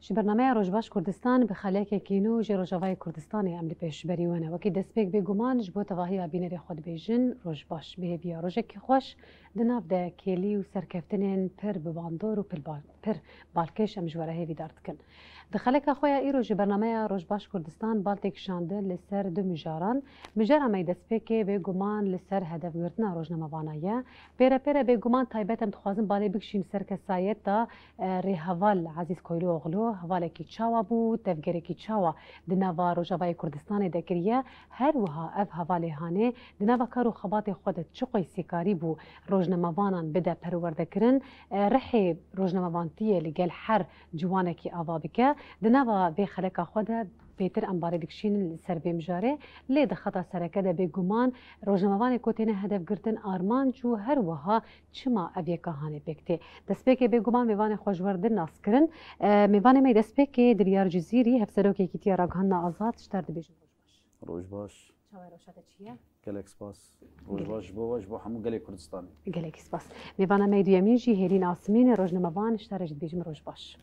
شی برنامه روجباش کردستان به خلاک کینو جی روجاوای کردستان عمل پیش بریونه وکی دسپیک به گمان جبو تواهی بینری خود بیجن روجباش به بیا روجک خوش دناف ده کلی و سرکفتنین پر بباندور و پر بالکش امجواره هیوی دارد کن. دخلک خویا ایرو جی برنامه روجباش کردستان بالتک شانده لسر دو مجاران مجاره می دسپیک به گمان لسر هدف گرتنا روجنامه وانایه پیره به گمان تایبت امتخازم بالی بکشین سرکسایت دا ریحوال عزیز کویلو اغلو حواله کی چاوا بود تفگری کی چاوا دنوا روجاوای کردستان دکریه هر وها اف حواله هانه دنوا کارو خبات خودت چقوی سیکاری بو روجنامه‌وانان بده پرورده کرن رحی روجنامه‌وانتی لگل هر جوانه کی آوا بکه دنوا به خلق خودت پیتر انباره دکشین سر بیمجاره لی دخطا سرکده به گمان روجنامه‌وان کوتینه هدف گرتن آرمان جو هر وها چما اویکا هانه بکته دسپیک به گمان میوان خوشوردن ناس کرن میوان می دسپیک دریار جزیری هفسرو که کیتیا راگهان آزاد شترد بیشم روجباش شوای روشته چیه گلک سپاس روجباش بو همو گلک کردستانی گلک سپاس میوان می دویمین جی هرین آسمین روجنامه‌وان شترد بیشم روجباش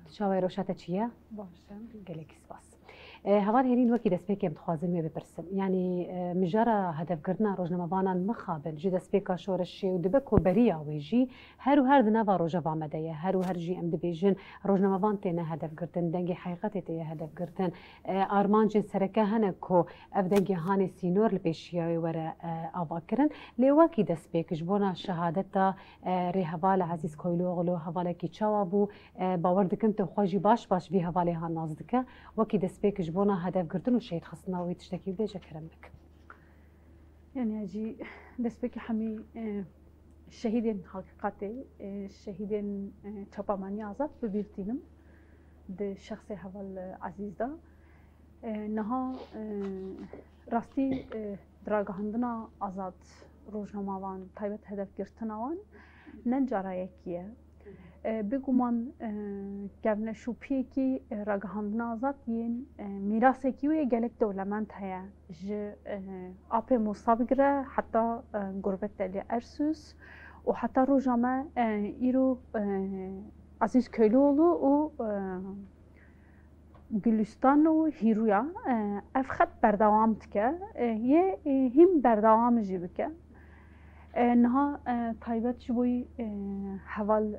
شوای روشته چیه باشم گلک سپاس هوار هرین وکی دسپیک امتخازم می بپرسم یعنی مجرد هدف گرتنا روجنامه‌وانان مخابل جی دسپیکا شورشی و دبکو بریا ویجی هر و هر دنوا روجا مدیه هر و هر جی ام دبیجن روجنامه‌وان تینه هدف گرتن دنگی حقیقت تیه هدف گرتن آرمان جن سرکه هنه کو اف دنگی هانی سینور لپیشیای وره آوا کرن لیواکی دسپیک جبونا شهادتا ری حوال عزیز کویلو غلو حواله کی چاوا بو باور دکم تو خوشی باش وی حواله ها نازدکه وکی دسپیک جبونا هدف گرتن و شهید خصنا وی تشتکی بیجا کرمک يعني أجي دسبك حمي شهيدين حقيقتي شهيدين تشاباماني عزت ببيرتينم ده شخص هوال عزيز ده نها راستي دراغهندنا عزت روجنامه‌وان تایبت هدف گرتناوان ننجارا یکیه بگومان گونه شوپی کی راگهاندنا آزاد یین میراثی کی و گلک دولمند هیا ج آپ مصابگره حتی غربت دلی ارسوس و حتی روجامه ایرو عزیز کلولو و گلستان و هیرویا افخت بردوام تکه یه هم بردوام جیبکه نها تایبت شبوی حوال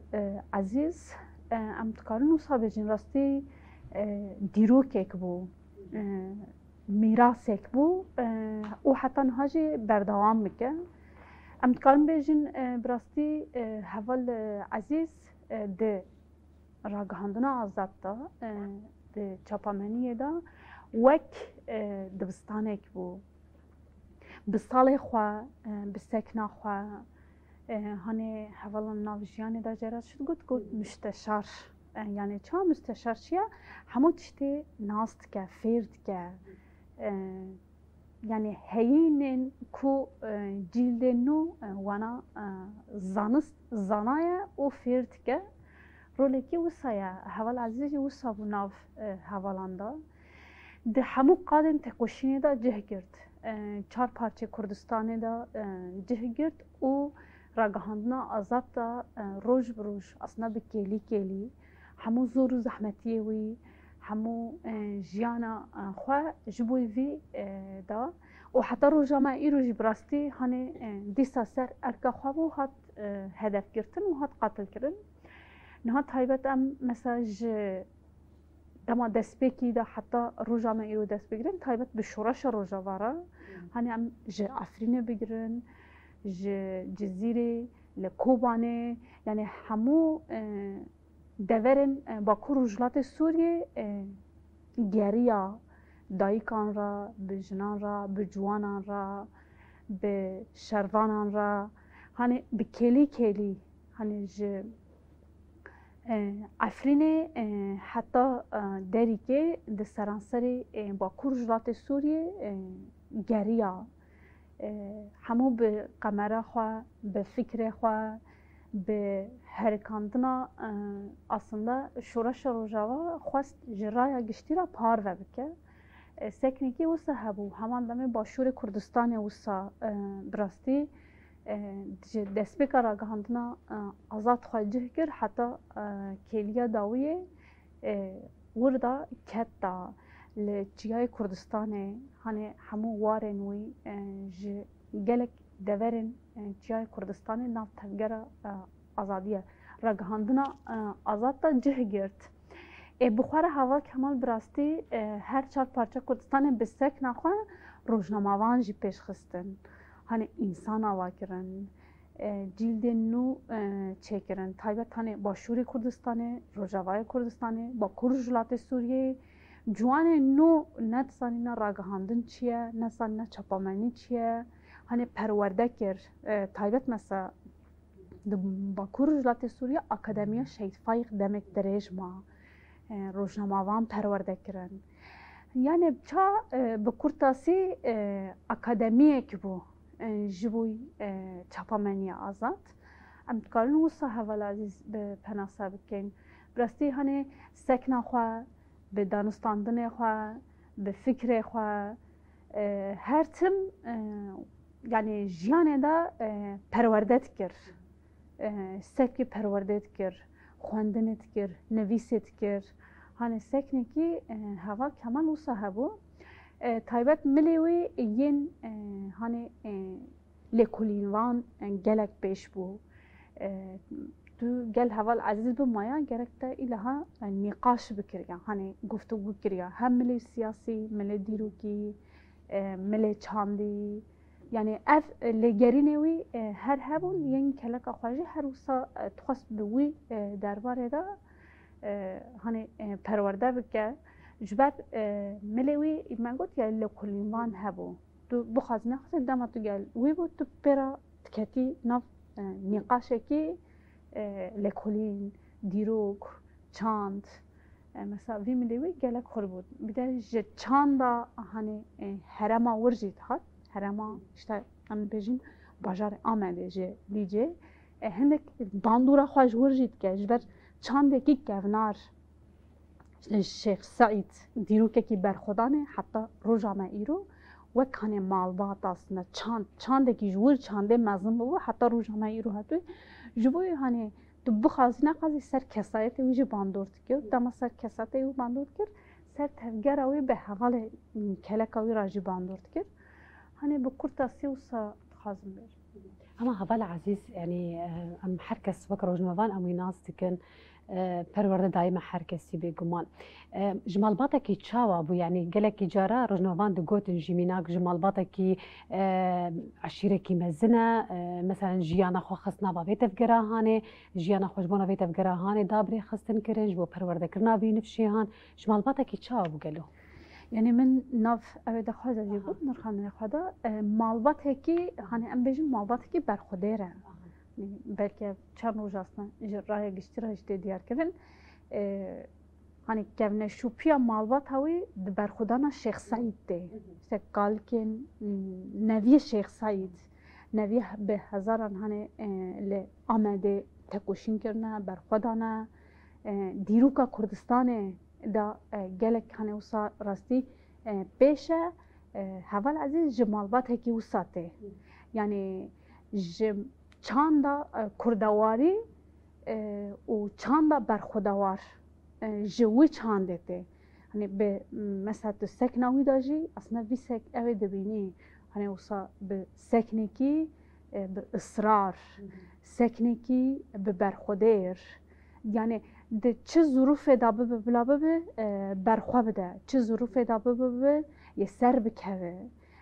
عزیز ام تکارن و سابجین راستی دیروکک بو میراثک بو و حتی نها جی بردوام میکه ام تکارن بیجین براستی حوال عزیز ده راگهاندنا آزاد دا ده چاپامنیه دا وک دبستانک بو بسال خوا بسکنا خوا هنی حوالا ناوجیانی دا جرات شد گفت مستشار یعنی چه مستشار چیه همون تشتی ناست که فرد که یعنی هیینن کو جیلد نو وانا زانست زانای او فرد که رولکی وسایا حوال عزیزی وسا بو ناف حوالاندا ده همو قادن تکوشینی دا جه گرد چهار پارچه کردستانی دا جه گرد و راگهاندنا آزاد دا روز بروز اصلا به کلی همو زور و زحمتیه وی همو جیانا خواه جبوی وی دا و حتی روزا ایرو جبراستی هنه دیسا سر ارکا خواه بو هات هدف گرتن و هات قاتل کردن نها تایبت ام مثلا دما دسپیکی دا حتی روزا ما ایرو دست بگیرن تایبت به شورش روزا واره هنی ام افرین بگیرن جزیره لکوبانه یعنی همو دورن با روجلات سوریه گریا دایکان را به جنان را به جوانان را به شروانان را هنی به کلی هنی افرین حتی دری که در سرانسری با روجلات سوریه گریا همو به قمره خواه به فکر خواه به هرکاندنا aslında شورش روجاوا خواست جرای گشتی را پار و بکه سکنیکی وسا هبو همان دمی باشور کردستان وسا براستی دسپیکا را گهاندنا آزاد خواهی جه کرد حتی کلیا داویه وردا کت دا لچیای کردستان هنه همو وارن وی ج گلک دورن چیای کردستان ناف تفگر آزادیه رگهاندنا آزاد تا جه گرد بخوار هوا کمال براستی هر چار پارچه کردستان بسک نخواه روزنامه‌وان جی پیش خستن هنه انسان آوا کرن جلد نو چکرن تایبت هنه با شوری کردستانه روجاوای کردستانه با کرجلات سوریه جوان نو نتسانینا راگهاندن چیه نتسانینا چپامنی چیه هنه پرورده کر تایبت مثلا با کرجلات سوریه اکادمیا شهید فایق دمک دریج ما روزنامه‌وان پرورده کرن یعنی چا به کرتاسی اکادمیه که بو جبوی چپامنی آزاد امتکارن وصا حوال عزیز به پناسه بکن براستی هنه سکن خواه به دانستاندن خواه به فکر خواه هر تم یعنی جیانه دا پروردت کر سکی پروردت کر خواندنت کر نویست کر هنه سکنه که هوا کمال وصا هبو تایبت ملیوی ین هنه لکولینوان گلک پیش بو تو گل هوال عزیز بمایا گرک تا ایلها نقاش بکریا هنه گفتگو کریا هم ملی سیاسی ملی دیروکی ملی چاندی یعنی اف لگرینوی هر هبون ین کلک خواجه هر وسا تخص بوی درباره دا هنه پرورده بکه جبت ملوی من گفت یا لکولینوان هبو تو بخواز نخواست دام تو گل وی بود تو پرا تکتی نف نقاشه کی لکولین دیروک چاند مثلا وی ملوی گلک خور بود بیدر ج چاندا هنی هرما ورجید هات هرما işte هم بجین بازار آمده ج لیجه هندک باندورا خواج ورجید که جبت چانده کی کونار الشيخ سعيد ديروكي كي برخدانه حتى روجا ما ايرو وكان مالبات اصلا چاند كي جور چانده مزن بو حتى روجا ما ايرو هاتو جبوي هاني تو بخازنا قضي سر كسايت ويجي باندورت كيو دما سر كسايت و باندورت كير سر تفجر اوي به حوالي كلكاوي راجي باندورت كير هاني بكرتاسي وسا خازم بير اما هبال عزيز يعني ام حركس وك روجنوان ام ناس تكن پرورده دائما حرکسی به گمان جمال باتا کی چاوا بو یعنی گله کی جارا روزنوان دو گوتن جیمیناک جمال باتا کی عشیره کی مزنه مثلا جیانا خو خصنا با ویت فگراهانه جیانا خوشبونا ویت فگراهانه دابری خستن کرنج بو پرورده کرنا بینفشیهان جمال باتا کی چاوا بو گلو يعني من ناف أبدا خواجة جيبود نرخان خدا مالبات هيكي هاني أم بيجن مالبات هيكي برخوديره بلکه چند روز اصلا راه گشتی را جدی دیار کردن هنی کهونه شوپیا مالبات هوی برخودانا شیخ سعید ده سکال که نوی شیخ سعید نوی به هزاران هنی ل آمده تکوشین کرنه برخودانا دیروکا کردستان دا گلک هنی وسا راستی پیشه حوال عزیز جمالبات هکی وساته یعنی چاندا کردواری و چاندا برخودوار جوی چاندته hani به مثلا تو سکناوی داشی اصلا وی سک اوی دبینی hani وسا به سکنکی به اصرار سکنکی به برخودیر یعنی ده چه ظروف دابه بلا به برخوا بده چه ظروف دابه به یه سر بکوه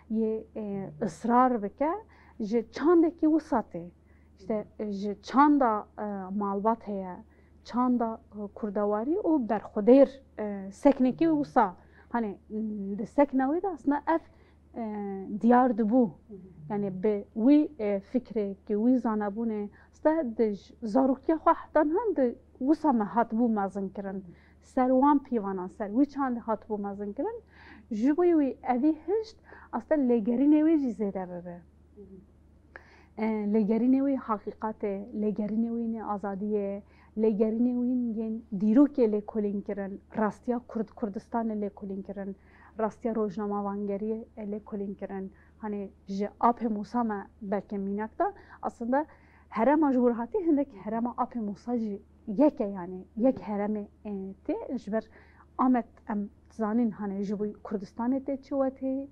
یه اصرار بکه ج چاندکی وساته işte çanda malbat heye çanda kurdavari o berxudir sekneki usa hani de seknavi de aslında ev diyar bu yani be wi fikre ki wi zanabune aslında de zarukya xahtan han de usa ma hat bu mazın kiran serwan pivana ser wi çand hat bu mazın kiran jiboy wi evi hişt aslında legerine wi jizede bebe لگرینوی حقیقته لگرینوی آزادیه لگرینوی دیروک لکولین کرن راستیا کردستان لکولین کرن راستیا روزنامه وانگری لکولین کرن hani آپ موسی ما بلکه مینکتا aslında هرم مجبور هاتی هندک هرم آپ موسی یکه یعنی یک هرم ته جبر آمد ام زانین هنه جبوی کردستان ته چوته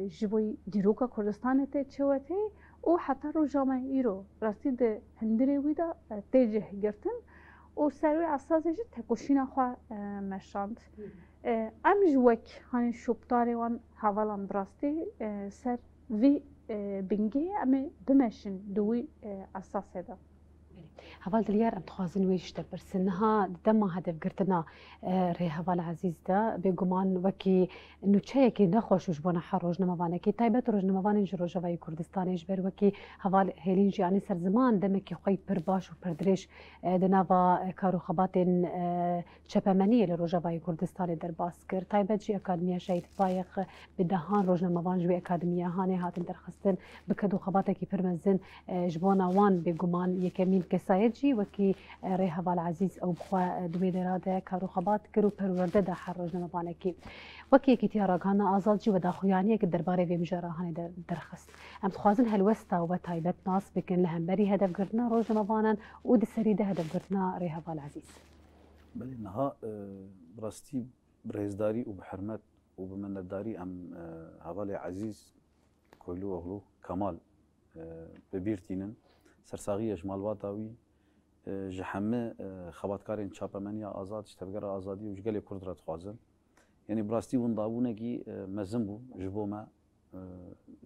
جبوی دیروکا کردستان ته چوته و حتی رو جامعه ایرو راستی ده هندری ویدا تیجه گرتن و سروی اساسش تکوشینا خوا مشاند ام جوک هنه شوبتاری وان حوالان براستی سر وی بنگی ام بمشن دوی اساسه ده هەواڵ دلیار ئەم دخوازن وێشتە برسنها دەما هەدەفگرتنا ڕێ هەواڵ عزیزدا بێگومان وەکی نوچەیەکی نەخۆشش بۆ نەحە ڕۆژنەمەوانێکی تایبەت ڕۆژنەمەوانێک ڕۆژەوای کوردستانیش بەر وەکی هەواڵ هێلین ژیانی سەرزمان دەمێکی خۆی پر باش و پردرێژ دناوا کاروخەباتێن چەپەمەنیە لە ڕۆژەوای کوردستانی دەرباس کرد تایبەت ژی ئەکادمیا شەید فایق بدەهان ڕۆژنەمەوان ژوێ ئەکادمیا هانێ هاتن دەرخستن بکەد و خەباتێکی پرمەزن ji bo wan bêguman yekemîn kesayet jî wekî rê heval ezîz ew bixwe dibê dêra de karûxebat kir û perwerde da her rojnamevanekî wekî yekîtiya ragihandina azad jî wedaxuyaniyek derbarê vê mijarahanê de derxist em dixwazin helwesta we taybet nas bikin li hemberî hedefgirtina rojnamevanan û di serî de hedefgirtina rê heval ezîz بله نها براستی برهزداری و بحرمت و بمندداری ام هوال عزیز کویلو اغلو کمال ببیرتینن سرساغی اجمالواتاوی جحمه خباتکارین چاپمنیا آزاد شتفگر آزادی و جگل کرد را تخوازن یعنی براستی ون دابونه کی مزن بو جبو ما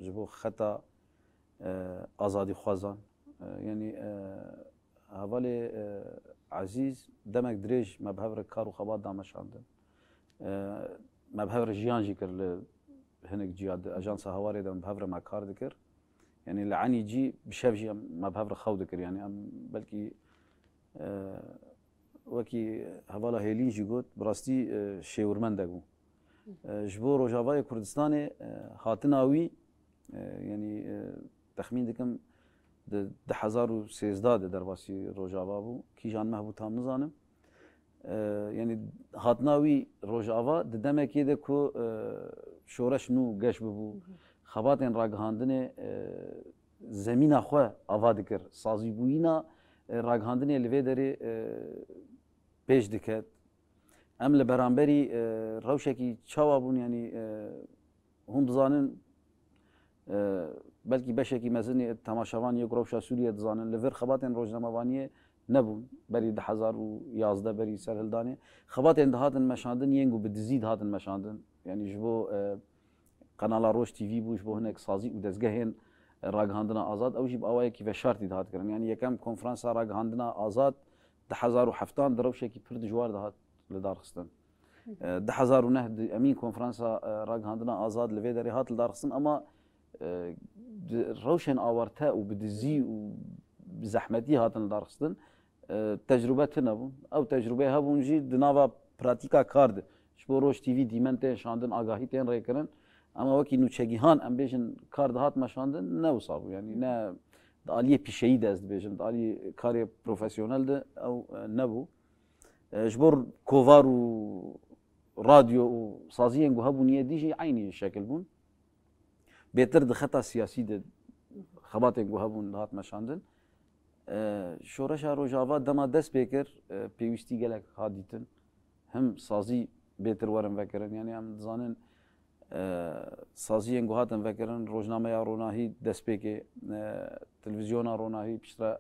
جبو خطا آزادی خوازان یعنی هوال عزیز دمک دریج مبهور کار و خبات دامشاندن مبهور جیان جی کر هنک جیاد اجانس هواری دم مبهور ما کار دکر يعني لعني جي بشافجي ما بهفر خود كر يعني ام بلكي وكي هوالا هيلين جي قلت براستي شيورمن دغو جبو روجاواي كردستاني هاتناوي يعني تخمين دكم ده 1013 درباسي روجاوا بو كي جان محبوب تام نزانم يعني هاتناوي روجاوا دمكي ده كو شورش نو گش بو خباتên ragihandinê zemîna xwe ava dikir sazîbûyîna ragihandinê li vê derê pêş diket em li beramberî rewşekî çawa bûn yanî hûn dizanin belkî beşekî mezinê temaşevan yek rewşa Sûriye dizanin li vir xebatên rojnamevaniyê nebûn berî 2011 berî serhildanê xebatên dihatin meşandin yên û bi dizî dihatin meşandin yanî ji bo Kanala Roj TV bû ji bo hinek sazî û dezgehên ragihandina azad ew jî bi awayekî veşartî dihat kirin yani yekem konferansa ragihandina azad 2007 di rewşekî pir dijwar dihat li darxistin 2009 di emîn konferansa ragihandina azad li vê derê hat li darxistin ama rewşên awarte û bi dizî û bi zehmetî hatin li darxistin tecrübe tune bûn ew tecrübê hebûn jî di nava pratîka kar de ji bo Roj TV dîmen tên şandin agahî tên rêkirin ama wekî nûçegîhan em bêjin kar dihat meşandin ne wisa bû yanî ne di aliyê pîşeyî de ez dibêjim di aliyê karê profesyonel de ew nebû ji bo kovar û radyo û saziyên gu hebûniye dî jî aynî şekil bûn bêtir di xeta siyasî de xebatên gu hebûn dihat meşandin şoreşa Rojava dema dest pê kir pêwîstî gelek hadîtin him sazî bêtir werin vekirin yani em dizanin saziyên guhatin vekirin rojnameya ronahî destpêkê televizyona ronahî piştre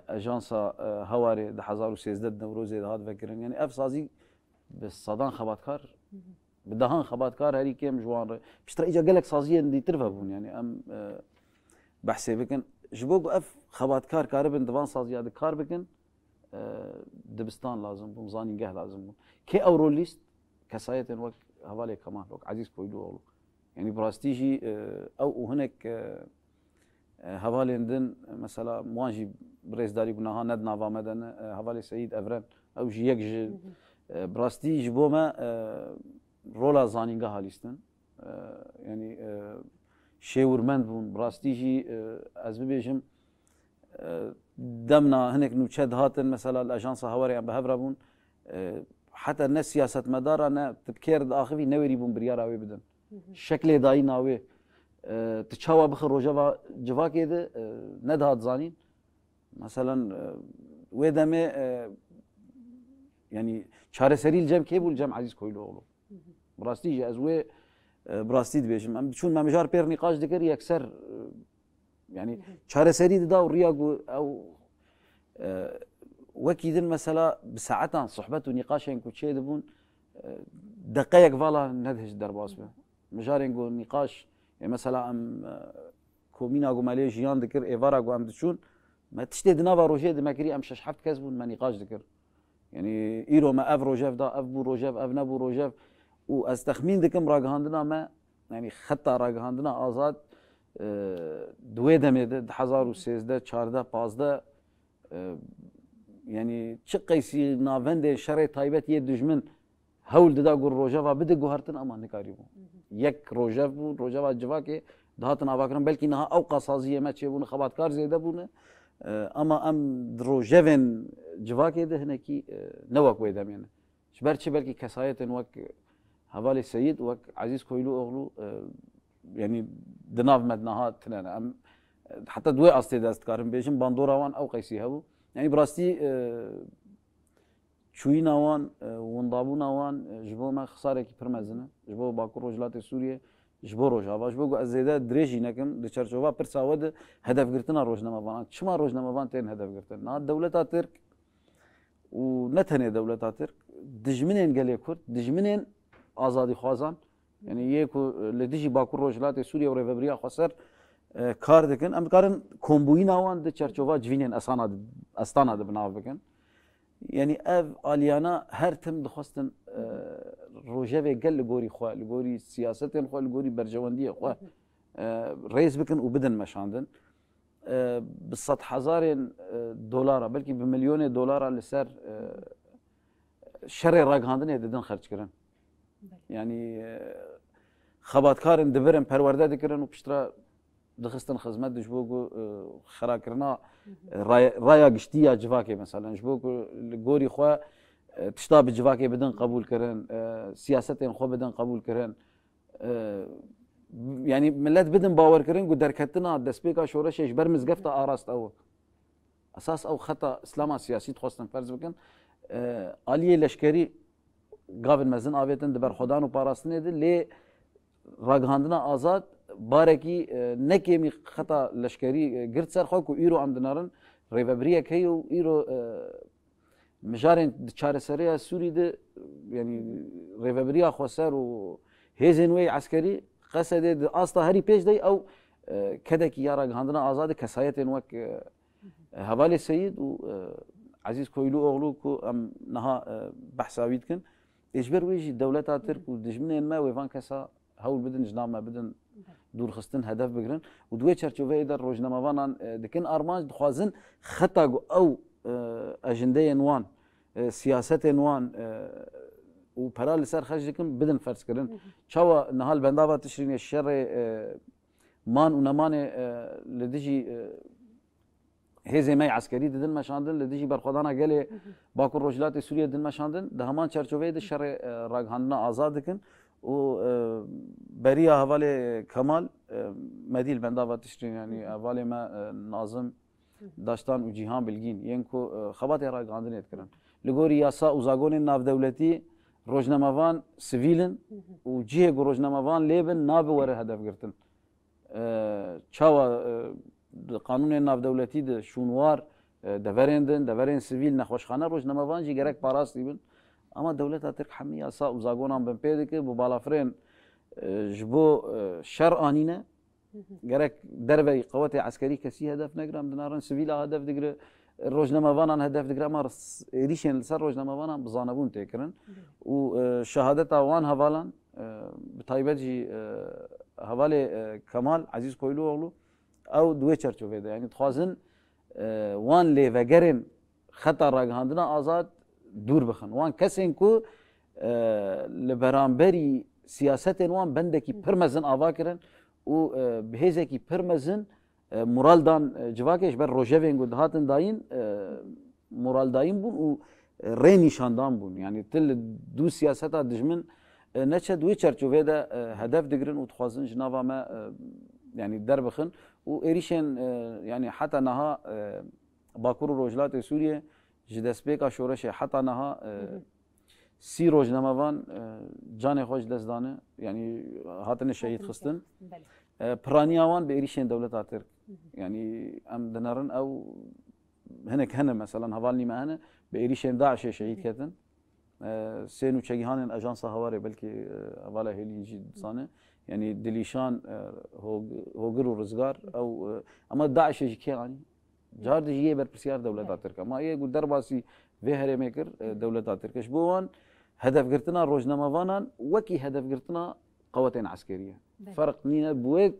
ajansa hewarê di 2013 Newrozê dihat vekirin yani ev sazî bi sadan xebatkar bi dehan xebatkar herî kêm ji wan re piştre îca gelek saziyên dîtir vebûn yani em behsê bikin ji bo ku ev xebatkar karibin divan saziya di kar bikin dibistan lazim bûn zanîngeh lazim bûn kê ew rolîst kesayetên wek hevalê Kemal wek Ezîz Koyluoğlu yani birastî jî ew û hinek hevalên din mesela wan jî birêzdarî gunaha ned nava me de ne hevalê Seyîd Evren ew jî yek ji birastî ji bo me rola zanîngeha lîstin yani şêwirmend bûn birastî jî ez bibêjim demna hinek nûçe dihatin mesela li ajansa hewarê em bi hev re bûn حتى ne siyasetmedara ne tibkêr di axivî newerî bûn biryara wê bidin şeklê dayîna wê tu çawa bixir rojeva civakê de nedihat zanîn meselen ودمه يعني چارەسەری الجەم کێ بوو الجەم عزیز کۆیلۆغڵو بڕاستیژە ez wê birastî dibêjim em çûn me mijar pêr nîqaş dikir yekser yani çarəserî dida û riya got ew wekî din mesela bi saetan sohbet û nîqaşên ku çê dibûn deqeyek vala nedihêj derbas be mijarên got nîqaş mesela em komîna got melê jiyan dikir êvara got em diçûn me tiştê di nava rojê dimekirî em şeş heft kes bûn me nîqaş dikir yani îro me ev rojev da ev bû rojev ev nebû rojev û ez texmîn dikim ragihandina me yani xeta ragihandina azad di wê demê de 2013 14 15 yani çi qeysî navendê şerê taybet yê dijmin hewl dida gur rojeva bide guhertin ama nikarî bû yek rojev bû rojeva civakê dihatin avakirin belkî niha ewqa saziyê me çêbûne xebatkar zêde bûne ama em di rojevên civakê de hinekî ne wek wê demê ne ji ber çi belkî kesayetên wek hevalê Seyid wek Ezîz Koylûoğlu yani di nav me niha tune ne em heta di wê astê dest dikarim bêjim bandora wan ew qeysî hebû yani bi rastî çûyîna wan windabûna wan ji bo me xisarekî pir mezin e ji bo Bakur Rojhilatê Sûriyê ji bo Rojava ji bo ku ez zêde dirêjî nekim di çerçova pirsa we de hedefgirtina rojnamevanan çima rojnamevan tên hedefgirtin niha dewleta Tirk û ne tenê dewleta Tirk dijminên gelê Kurd dijminên azadîxwazan yani yê ku li dijî Bakur Rojhilatê Sûriye û Rêveberiya Xweser kar dikin em dikarin kombûyîna wan di çerçova civînên estana de binav bikin yani ev aliyana her tim dixwastin rojevê gel li gorî xwe li gorî siyasetên xwe li gorî berjewendiyê xwe rêz bikin û bidin meşandin bi sed hezarên dolara belkî bi milyonê dolara li ser şerê ragihandinê didin xerckirin yani xebatkarên dibirin perwerde dikirin û piştira dixistin xizmet ji bo ku xerakirina raya giştiya civakê mesela ji bo ku li gorî xwe tişta bi civakê bidin qebûl kirin siyasetên xwe bidin qebûl kirin yani millet bidin bawerkirin ku derketina destpêka şoreşê ji ber mizgefta arast ew esas ew xeta îslama siyasî dixwastin ferz bikin aliyê leşkerî gavên mezin avêtin di ber xwedan û parastinê de lê ragihandina azad barekî nekêmî xeta leşkerî girt ser xwe ku îro em dinarin rêveberiyek heye û îro mijarên di çareserêya Sûrî de yani rêveberiya Xweser û hêzên wê eskerî qesedê di asta herî pêş dey ew kedekî ya ragihandina azadê kesayetên wek hevalê Seyid û Ezîz Koylûoğlu ku em niha behsa wî dikin ji ber wê jî dewleta Tirk û dijminên me wêvan kesa hewl bidin ji nav me bidin dûrxistin hedef bigirin û di wê çerçoveyê de rojnamevanan dikin armanc dixwazin xeta got ew ajendeyên wan siyasetên wan û pera li ser xerc dikin bidin ferzkirin çawa niha li bendava tişrînê şerê man û nemanê li dijî hêzê me eskerî didin meşandin li dijî berxwedana gelê Bakur Rojhilatê Sûriye din meşandin di heman çerçoveyê de şerê ragihandina azad dikin û beriya hevalê Kemal medî li bendava tişrîn yani hevalê me Nazim Daştan û Cîhan Bilgîn yên ku xebatê ragihandinê dikirin li gorî yasa û zagonên navdewletî rojnamevan sivîlin û cihê ku rojnamevan lê bin nabe were hedefgirtin çawa qanûnên navdewletî de şûnwar deverên din deverên sivîl nexweşxane rojnamevan jî gerek parastî bin ama dewleta Tirk hemî yasa û zagonan bin pê dike bu balafirên ji bo şer anîne gerek derveyî qewetê eskerî kesî hedef negire em dinarin sivîla hedef digire rojnamevanan hedef digire ama êrîşên li ser rojnamevanan bi zanebûn tê kirin û şehadeta wan hevalan bi taybet jî hevalê Kemal Ezîz Koylûoğlu ew di wê çerçovê de yani dixwazin wan lêvegerên xeta ragihandina azad dûr bixin wan kesên ku li beramberî siyasetên wan bendekî pir mezin ava kirin û bi hêzekî pir mezin moral dan civakê ji ber rojevên ku dihatin dayîn moral dayîn bûn û rê nîşandan bûn yani til li dû siyaseta dijmin neçe di wê çerçovê de hedef digirin û dixwazin ji nava me yani derbixin û êrîşên yani heta niha Bakur û Rojhilatê Sûriye ji destpêka şoreşê heta niha sî rojnamevan canê xwe ji dest dane yanî hatine şehîd xistin piraniya wan bi êrişên dewleta Tirk yanî em dinerin ew hinek hene mesela hevalî me hene bi êrişên Daişê şehîd ketin sê nû çekîhanên ajansa hewarê belkî hevala hêlî jî disane yanî dilîşan hogir û rizgar ew ama Daişê jî kê anî car dijî yê berpirsiyar dewleta Tirk ama yê gu derbasî vê herêmê kir dewleta Tirk ji bo wan hedefgirtina rojnamevanan wekî hedefgirtina qewetên eskerî ye ferq nîne bi wê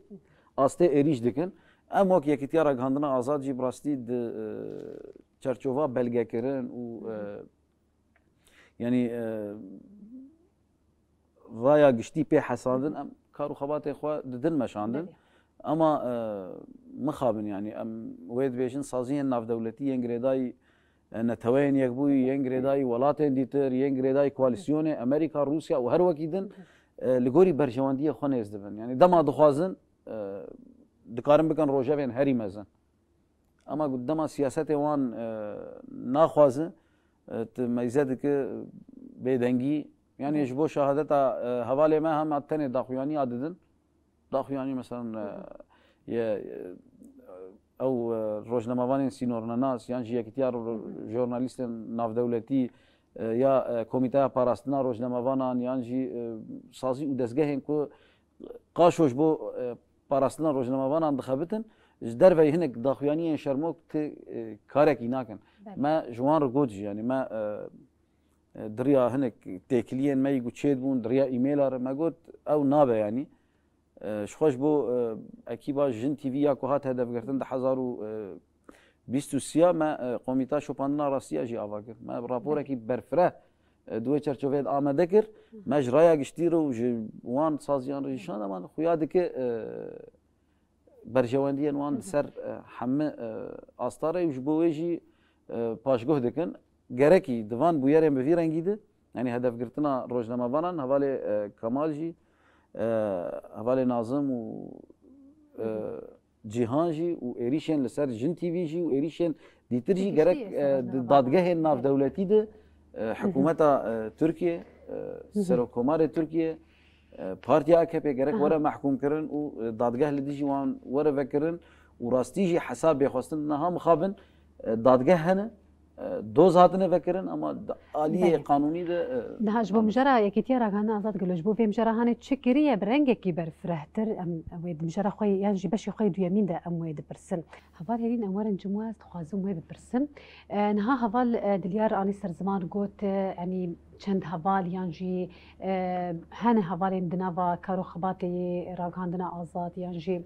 astê êrîş dikin em wek yekîtiya ragihandina azad jî bi rastî di çerçova belgekirin û yanî vaya giştî pê hesandin em kar û xebatê xwe didin meşandin ama mixabin yanî em wê dibêjin saziyên navdewletî yên girêdayî neteweyên yekbûyî yên girêdayî welatên dîtir yên girêdayî koalîsyonê Amerîka Rûsya û her wekî din li gorî berjewendiyê xwe nêz dibin yanî dema dixwazin dikarin bikin rojevên herî mezin ama dema siyasetê wan naxwazin tu meyze dike bêdengî yanî ji bo şehadeta hevalê me hem tenê daxuyaniya didin daxuyanî mesela ew rojnamevanên sînornenas yan jî yekîtiya jurnalîstên navdewletî ya komîteya parastina rojnamevanan yan jî sazî û dezgehên ku qaşo ji bo parastina rojnamevanan dixebitin ji derveyê hinek daxuyaniyên şermok tê karekî nakin me ji wan re got jî yanî me diriya hinek têkiliyên me yî ku çêd bûn diriya îmêla re me got ew nabe yanî ji xwe ji bo ekîba Jin TV ya ku hat hedefgirtin di 2023 me komîta şopandina rastiya jî ava kir me raporekî berfireh di wê çerçeveyê de amade kir me ji raya giştî re û ji wan saziyan re jî şanda man xuya dike berjewendiyên wan di ser hemû astarê û ji bo wê jî paşguh dikin gerekî divan bûyerên bi vî rengî de yanî hedefgirtina rojnamevanan hevalê Kemal jî hevalê Nazim û Cîhan jî û êrişên li ser Jin TV jî û êrişên dîtir jî gerek di dadgehên navdewletî de hikûmeta Tirkiye Serokkomarê Tirkiye Partiya AKP gerek were mehkûm kirin û dadgeh li dijî wan were vekirin û rastî jî hesabê xwestin niha mixabin dadgeh hene doz hatine vekirin ama aliyê qanûnî de niha ji bo mijara yekîtiya ragihandina azad gelo ji bo vê mijara hanê çi kiriye bi rengekî berfirehtir em wê di mijara xwe yan jî beşê xwe duyemîn de em wê dipirsin heval herîn em werin cimwaz dixwazim wê bipirsin niha heval Dilyar anî serziman got emî çend heval yan jî hene hevalên di nava kar û xebatê ragihandina azad yan jî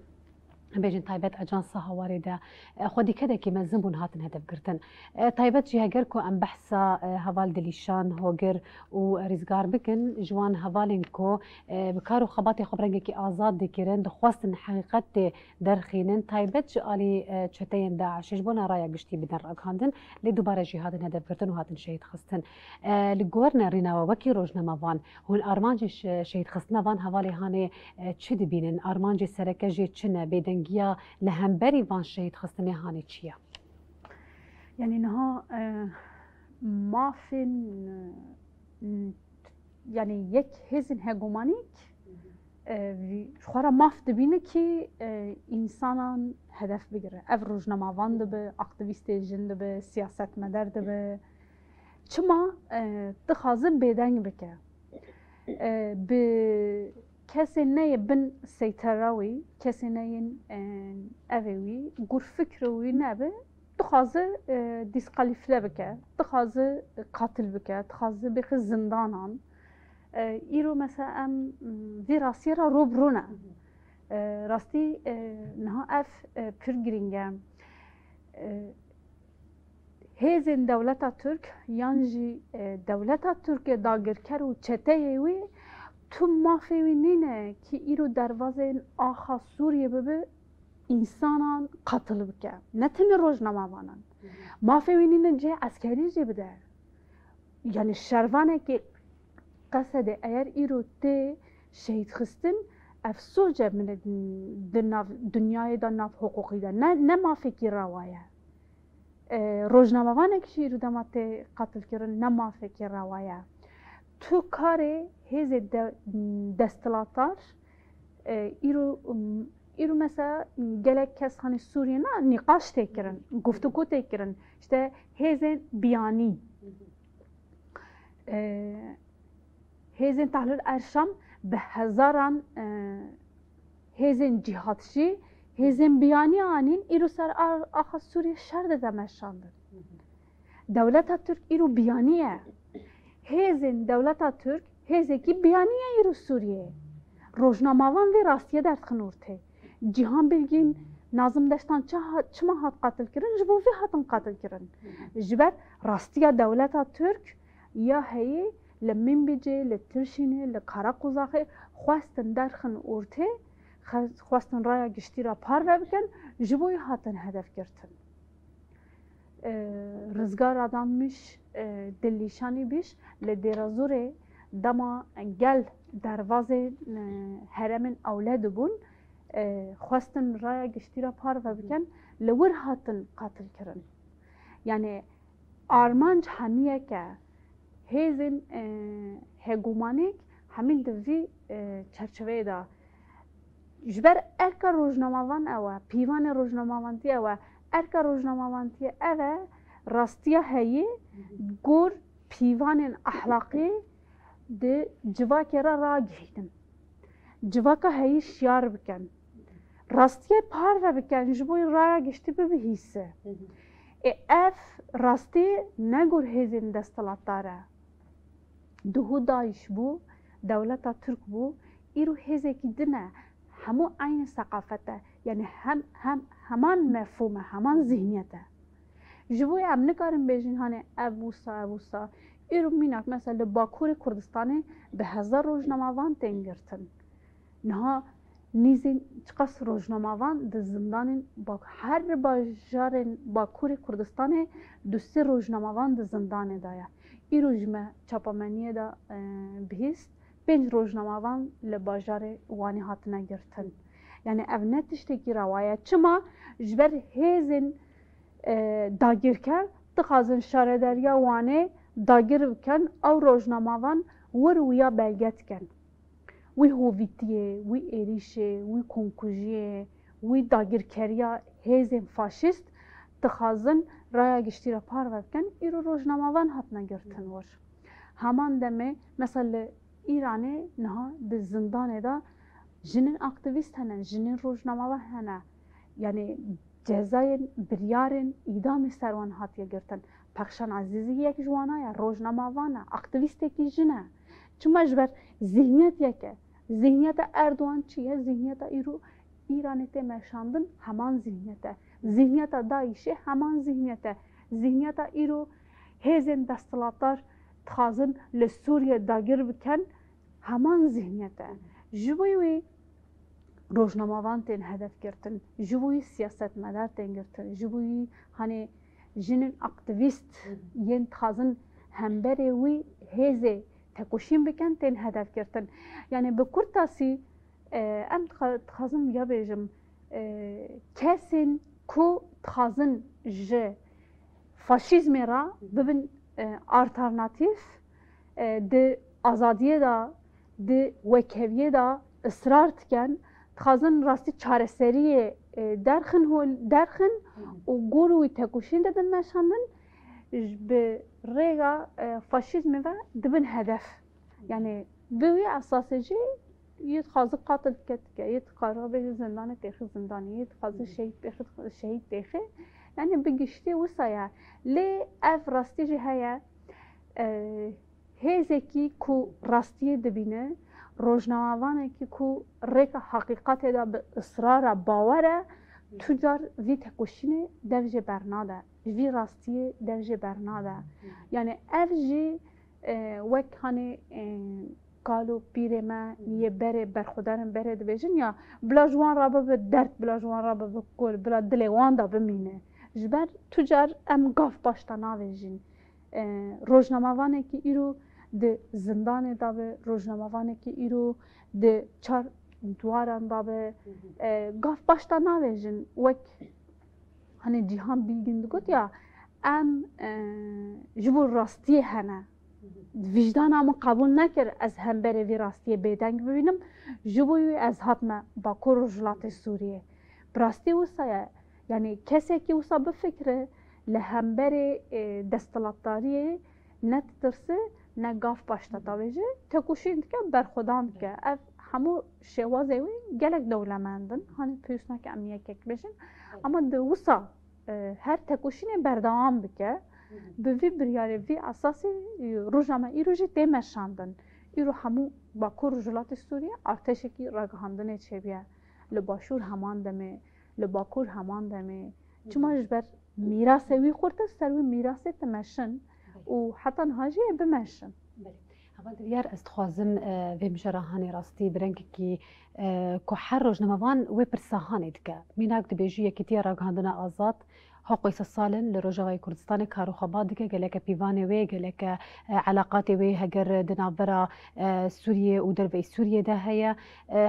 bêjin taybet ajansa hewarê de xwedîkedekî mezin bûn hatin hedefgirtin taybet jî heger ku em behsa heval dilîşan hogir û rîzgar bikin ji wan hevalên ku bi kar û xebatê xwe bi rengekî azad dikirin dixwastin heqîqet tê derxînin taybet ji alî çeteyên Daişê ji bo raya giştî bidin ragihandin lê dubare jî hatin hedefgirtin û hatin şehîd xistin li gor nerînawe wekî rojnamevan hûn armancê şehîd xistina van hevalê hanê çi dibînin armancê sereke jê çi ne bêdeng ya li hemberî van şehîd xistinê hanê çi ye yani niha mafên yani yek hêzên hegemonîk xwe re maf dibîne ki însanan hedef bigire ev rojnamevan dibe aktivîstê jin dibe siyasetmedar dibe çima dixwazin bêdeng bike bi kesê neyê bin seytera wî kesê neyên evê wî gurfikra wî nebe dixwaze dîskalîfiye bike dixwaze qatil bike dixwaze bixwe zindanan îro mesela em vê rastiyê re robrûne rastî niha ev pir girîng e hêzên dewleta Tirk yan jî dewleta Tirkiye dagirker û çeteyê wî tu mafê wî nîne ki îro dervazên axa Sûriye bibe însanan qatil bike ne tenê rojnamevanan mafê wî nîne cihê eskerî jê bide yani şervanekê qesede eğer îro tê şehîd xistin ev soce min di nav dunyayê de nav hukukî de ne mafekî rewa ye روزنامه‌وانه که ایرو دمات قتل کردن نمافه که روایه تو کار هیز دستلاتار ایرو مثلا گلک کس خانی سوریه نه نقاش تکرن گفتگو تکرن işte هیز بیانی هیز تحلیل ارشام به هزاران هیز جهاتشی هیز بیانی آنین ایرو سر آخر سوریه شرد دمشاندن دولت ترک ایرو بیانیه هیز دولت ترک هیز کی بیانیه ایرو سوریه روزنامه‌وان و راستیه درد خنورته جهان بلگین نازم داشتن چما هات قتل کردن جبو وی هاتن قتل کردن جبر راستیه دولت ترک یا هی لمن بیجه لترشینه لکارا قزاقه خواستن در خنورته خواستن رای گشتی را پار بکن جبوی هاتن هدف گرتن رزگار آدمش دلیشانی بیش لدرازوره دما گل دروازه هرمن اولاد بون خواستن رای گشتی را پار بکن لور هاتن قتل کردن یعنی آرمانج همیه که هیزن هگومانیک همین دوی چرچوه دا جبر ارکا روزنامه‌وان اوه پیوان روزنامه‌وانتی اوه ارکا روزنامه‌وانتی اوه راستیه هیه گور پیوان اخلاقی ده جواکه را گهیدن جواکه هیه شیار بکن راستیه پار بکن جبوی را گشتی ببهیسه اف راستی نگور هیزن دستلاتاره دهو دایش بو دولت ترک بو ایرو هیزه کی دنه همو عین ثقافته یعنی همان مفهومه همان ذهنیته جبوی ام نکارم بیجین هانه ابوسا ایرو میناک مثلا باکور کردستانه به هزار روزنامه‌وان تنگرتن نه نیزین چقدر روزنامه‌وان ده زندان با هر باجار باکور کردستانه دوستی روزنامه‌وان ده زندانه دایا ایرو جمع چاپامنیه دا بهست 5 روزنامه‌وان لباجار وانی هاتنه گرتن یعنی او نتشتکی روایه چما جبر هیزن داگیر کرد تخازن شاردریا وانه داگیر بکن او روزنامه‌وان ویا بلگت کن وی هویتیه وی ایریشه وی کنکوژیه وی داگیرکریا هیزن فاشیست تخازن رای گشتی را پار بکن ایرو روزنامه‌وان هاتنه گرتن ور همان دمه مثلا ایرانه نه به زندان دا جنین اکتیویست هنن جنین روزنامه هنه یعنی جزای بریارن ایدام سروان هاتیه گرتن پخشان عزیزی یک جوانه یا روزنامه وانه اکتیویست کی جنه چون مجبر ذهنیت یکه ذهنیت اردوان چیه ذهنیت ایران تمشاندن همان ذهنیته ذهنیت داعشه همان ذهنیته ذهنیت ایرو هیزن دستلاتار تخازن لسوریه داگیر بکن همان ذهنیته جبوی روزنامه‌وان تن هدف گرتن جبوی سیاست مدار تن گرتن جبوی هنی جنین اکتیویست ین تخازن همبری وی هیزه تکوشیم بکن تن هدف گرتن یعنی به کرتاسی ام تخازن یا بیجم کسین کو تخازن ج فاشیزم را ببین آلترناتیف ده آزادیه دا ده وکویه دا اصرار تکن تخازن راستی چارەسەری درخن و گوروی تکوشین دادن مشاندن به ریگا فاشیزم و دبن هدف یعنی بوی اساسیجی یه خازق قاتل کت که یه قرار به زندان تخی زندانی یه خازق شهید تخی یعنی بگشتی وسایه لی اف راستی جه هیا هیزه کی کو راستی دبینه روزنامه‌وانه کی کو ریک حقیقت دا به اصرار باوره تجار وی تکوشینه دوجه برناده وی راستی دوجه برناده یعنی اف جی وک هنی کالو پیره ما یه بره برخودارم بره دویجن یا بلا جوان را به درد بلا جوان را به کل بلا دلوان دا بمینه جبر تجار ام گاف باشتا ناویجین روزنامه‌وانه کی ایرو ده زندان دا به روزنامه‌وانه کی ایرو ده چار دواران دا به گاف باشتا ناویجن وک هنی جهان بیلگین گوت یا ام جبو راستی هنه وجدان اما قبول نکرد از هم بره وی راستی بیدنگ ببینم جبوی از حتما با کور رجلات سوریه براستی وسایه یعنی کسی که وسا بفکره لهم بره دستلاتداری نه ترسه نه گاف باشتا تاویجه تکوشید که برخودان که اف همو شوازه وی گلک دولمندن هانی پیوسنا که امیه کک بشن اما دو وسا هر تکوشین بردوام بکه به وی بریاره وی اساسی روزنامه ای روزی تمشاندن ایرو همو با کور رجلات سوریه ارتشکی راگهاندن چه بیه لباشور همان دمه لباکور همان دمه چما جبر میراث وی خورده سر وی میراث تمشن و حتی هاجی بمشن اول دیار استخوازم و مجرهانی راستی برنگ کی که هر روز نموان و پرسهانی دکه میناک دبیجی یکیتی راگهاندن آزاد حقوق سالن لرجوای کردستان کارو خباد که گله که پیوانه وی گله که علاقات وی هگر دنابرا سوریه و در سوریه ده هیا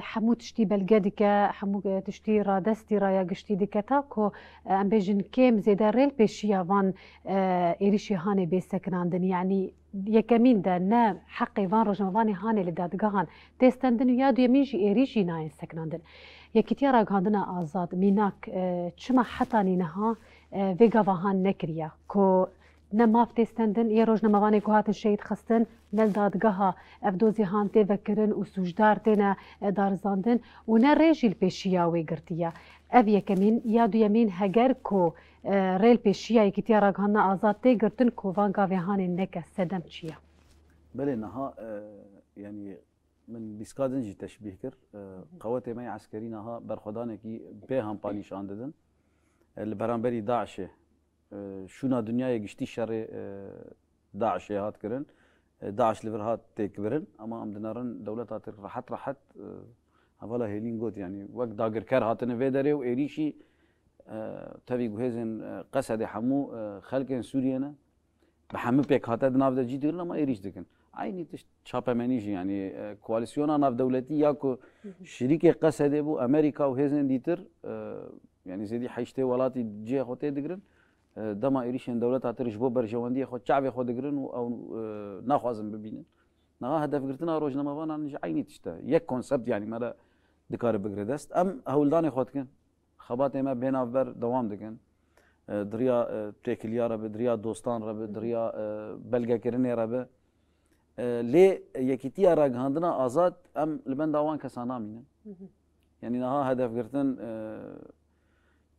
حمو تشتی بلگد که حمو تشتی را دستی را یا گشتی دکتا کو ام بیجن کم زیده ریل پیشیا وان ایریشی هانه بیسکناندن یعنی یکمین ده نه حقی وان رجوانی هانه لدادگاهان تستندن یادو یمیجی ایریشی ناین سکناندن یکیتی راگهاندن آزاد میناک چما حتی نینها ویگا وهان نکریا کو نماف تستندن یه روز نموانی که هاتن شهید خستن نل دادگاها افدوزی هان تی وکرن و سوجدار تینا دارزاندن و نه ریجیل پیشیا وی گرتیا اف یکمین یادو یمین هگر کو ریل پیشیا یکیتی راگهاندن آزاد تی گرتن کو وانگا وهان نکه سدم چیا بله نها يعني من بيسكادنجي تشبيه كر قوات ما عسكري نها برخدانه كي بهم باليش عنددن البرانبري داعش شونا دنيا يجشتي شر داعش هات كرن داعش ليفر هات تكبرن اما ام دنارن دولتها راحت هفلا هيلين جوت يعني وقت داغر كر هاتن فيدري وإيريشي تبي جهزن قصد حمو خلق سورينا بحمو بيك هات دناف دجي ديرنا ما إيريش دكن عيني تشابمانيش يعني كواليسيونا ناف دولتي ياكو شريك قصد بو امريكا وهزن ديتر يعني زيدي حيشتي ولاتي جي خوتي دغرن دما ايريشن دولتها ترش بو برجواندي خو شعبي خو دغرن او ناخوازن ببينن نا هدف قرتنا روجنا وانا نج عيني تشتا يك كونسبت يعني مالا دكار بغردست ام هولداني خوتكن خبات ما بين افبر دوام دكن دريا تكليا رب دريا دوستان رب دريا بلغا كرني رب لي يكيتيا راگهاندنا آزاد ام لبن داوان كسانا مينن يعني نها هدف قرتن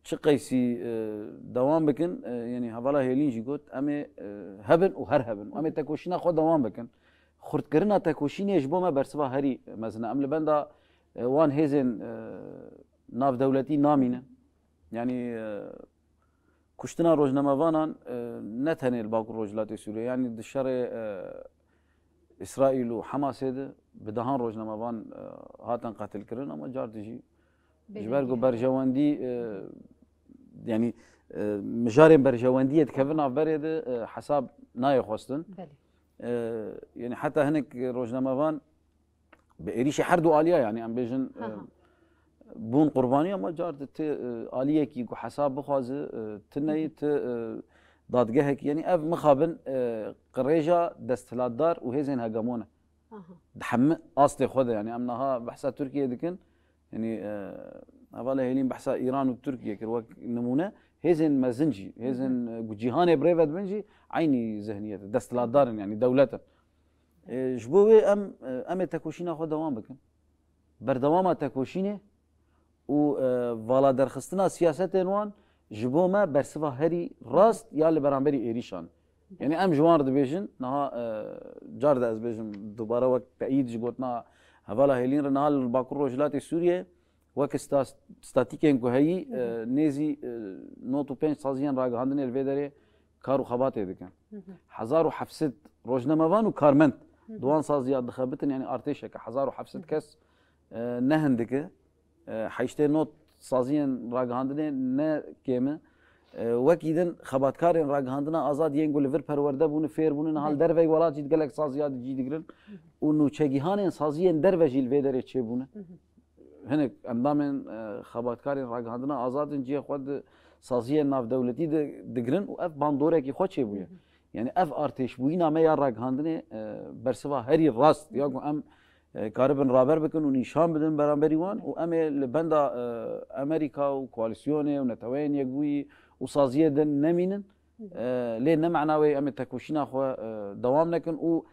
چه قيسي دوام بكن يعني هفلا هيلين جي قوت امي هبن و هر هبن امي تكوشينا خود دوام بكن خورد كرنا تكوشيني يجبو ما برسبا هري مثلا ام لبن دا وان هيزن ناف دولتي نامينن يعني كشتنا روجنما فانان نتهني الباقر روجلاتي سوريا يعني دشار إسرائيل وحماس هذا بدهان روجنما فان هاتن قتل كرن اما جار تجي جبرجو برجواندي يعني مجارين برجواندية كفرنا في بريد حساب ناي خوستن يعني حتى هناك روجنما فان بإيريش حردو آلية يعني ام بيجن بون قربانية ما جار آلية كي حساب بخواز تنهي دادگاهك يعني اف مخابن قريجا دستلاتدار وهيزين هاجمونه دحم اصلي خذها يعني امنها بحثها تركيا دكن يعني هذا هيلين بحثها ايران وتركيا كروك نمونه هيزين مازنجي هيزين جيهان بريفد بنجي عيني ذهنيه دستلاتدار يعني دولته جبوي ام تكوشينا خذ دوام بكن بردوامه تكوشينه و والا درخستنا سياسه انوان جبوما برسفا هري راست يا اللي برانبري ايريشان يعني ام جوان دبيجن نها جارد از بيجن دوباره وقت تأييد جبوتنا هفالا هيلين رنال الباكور روجلاتي سوريا وقت ستاتيكين كو هي نيزي نوتو بنش سازيان راغ هاندن الفيدري كارو خباتي دكن 1700 روجنموان وكارمنت دوان سازيات دخبتن يعني ارتيشك 1700 كس نهندك حيشتي نوت سازين راگهاندنه نه کیمه وکیدن خباتکارین راگهاندنه آزاد ینگو لیور پرورده بونه فیر بونه حال دروی ولات جید گلک سازیات جید گرن و نوچگیهانین سازین دروی جیل ویدره چه بونه هنک اندامن خباتکارین راگهاندنه آزادن جی خود سازیه ناف دولتی دگرن و اف باندوره کی خو چه بویه یعنی اف ارتش بوینا ما یا راگهاندنه برسوا هری راست یا ام کاربن رابر بکن و نشان بدن برانبری وان و ام لبندا امریکا و کواليسيونه و نتوين يقوي وصازيه دن نمينن ليه نمعناوي ام تكوشينا خو دوام لكن و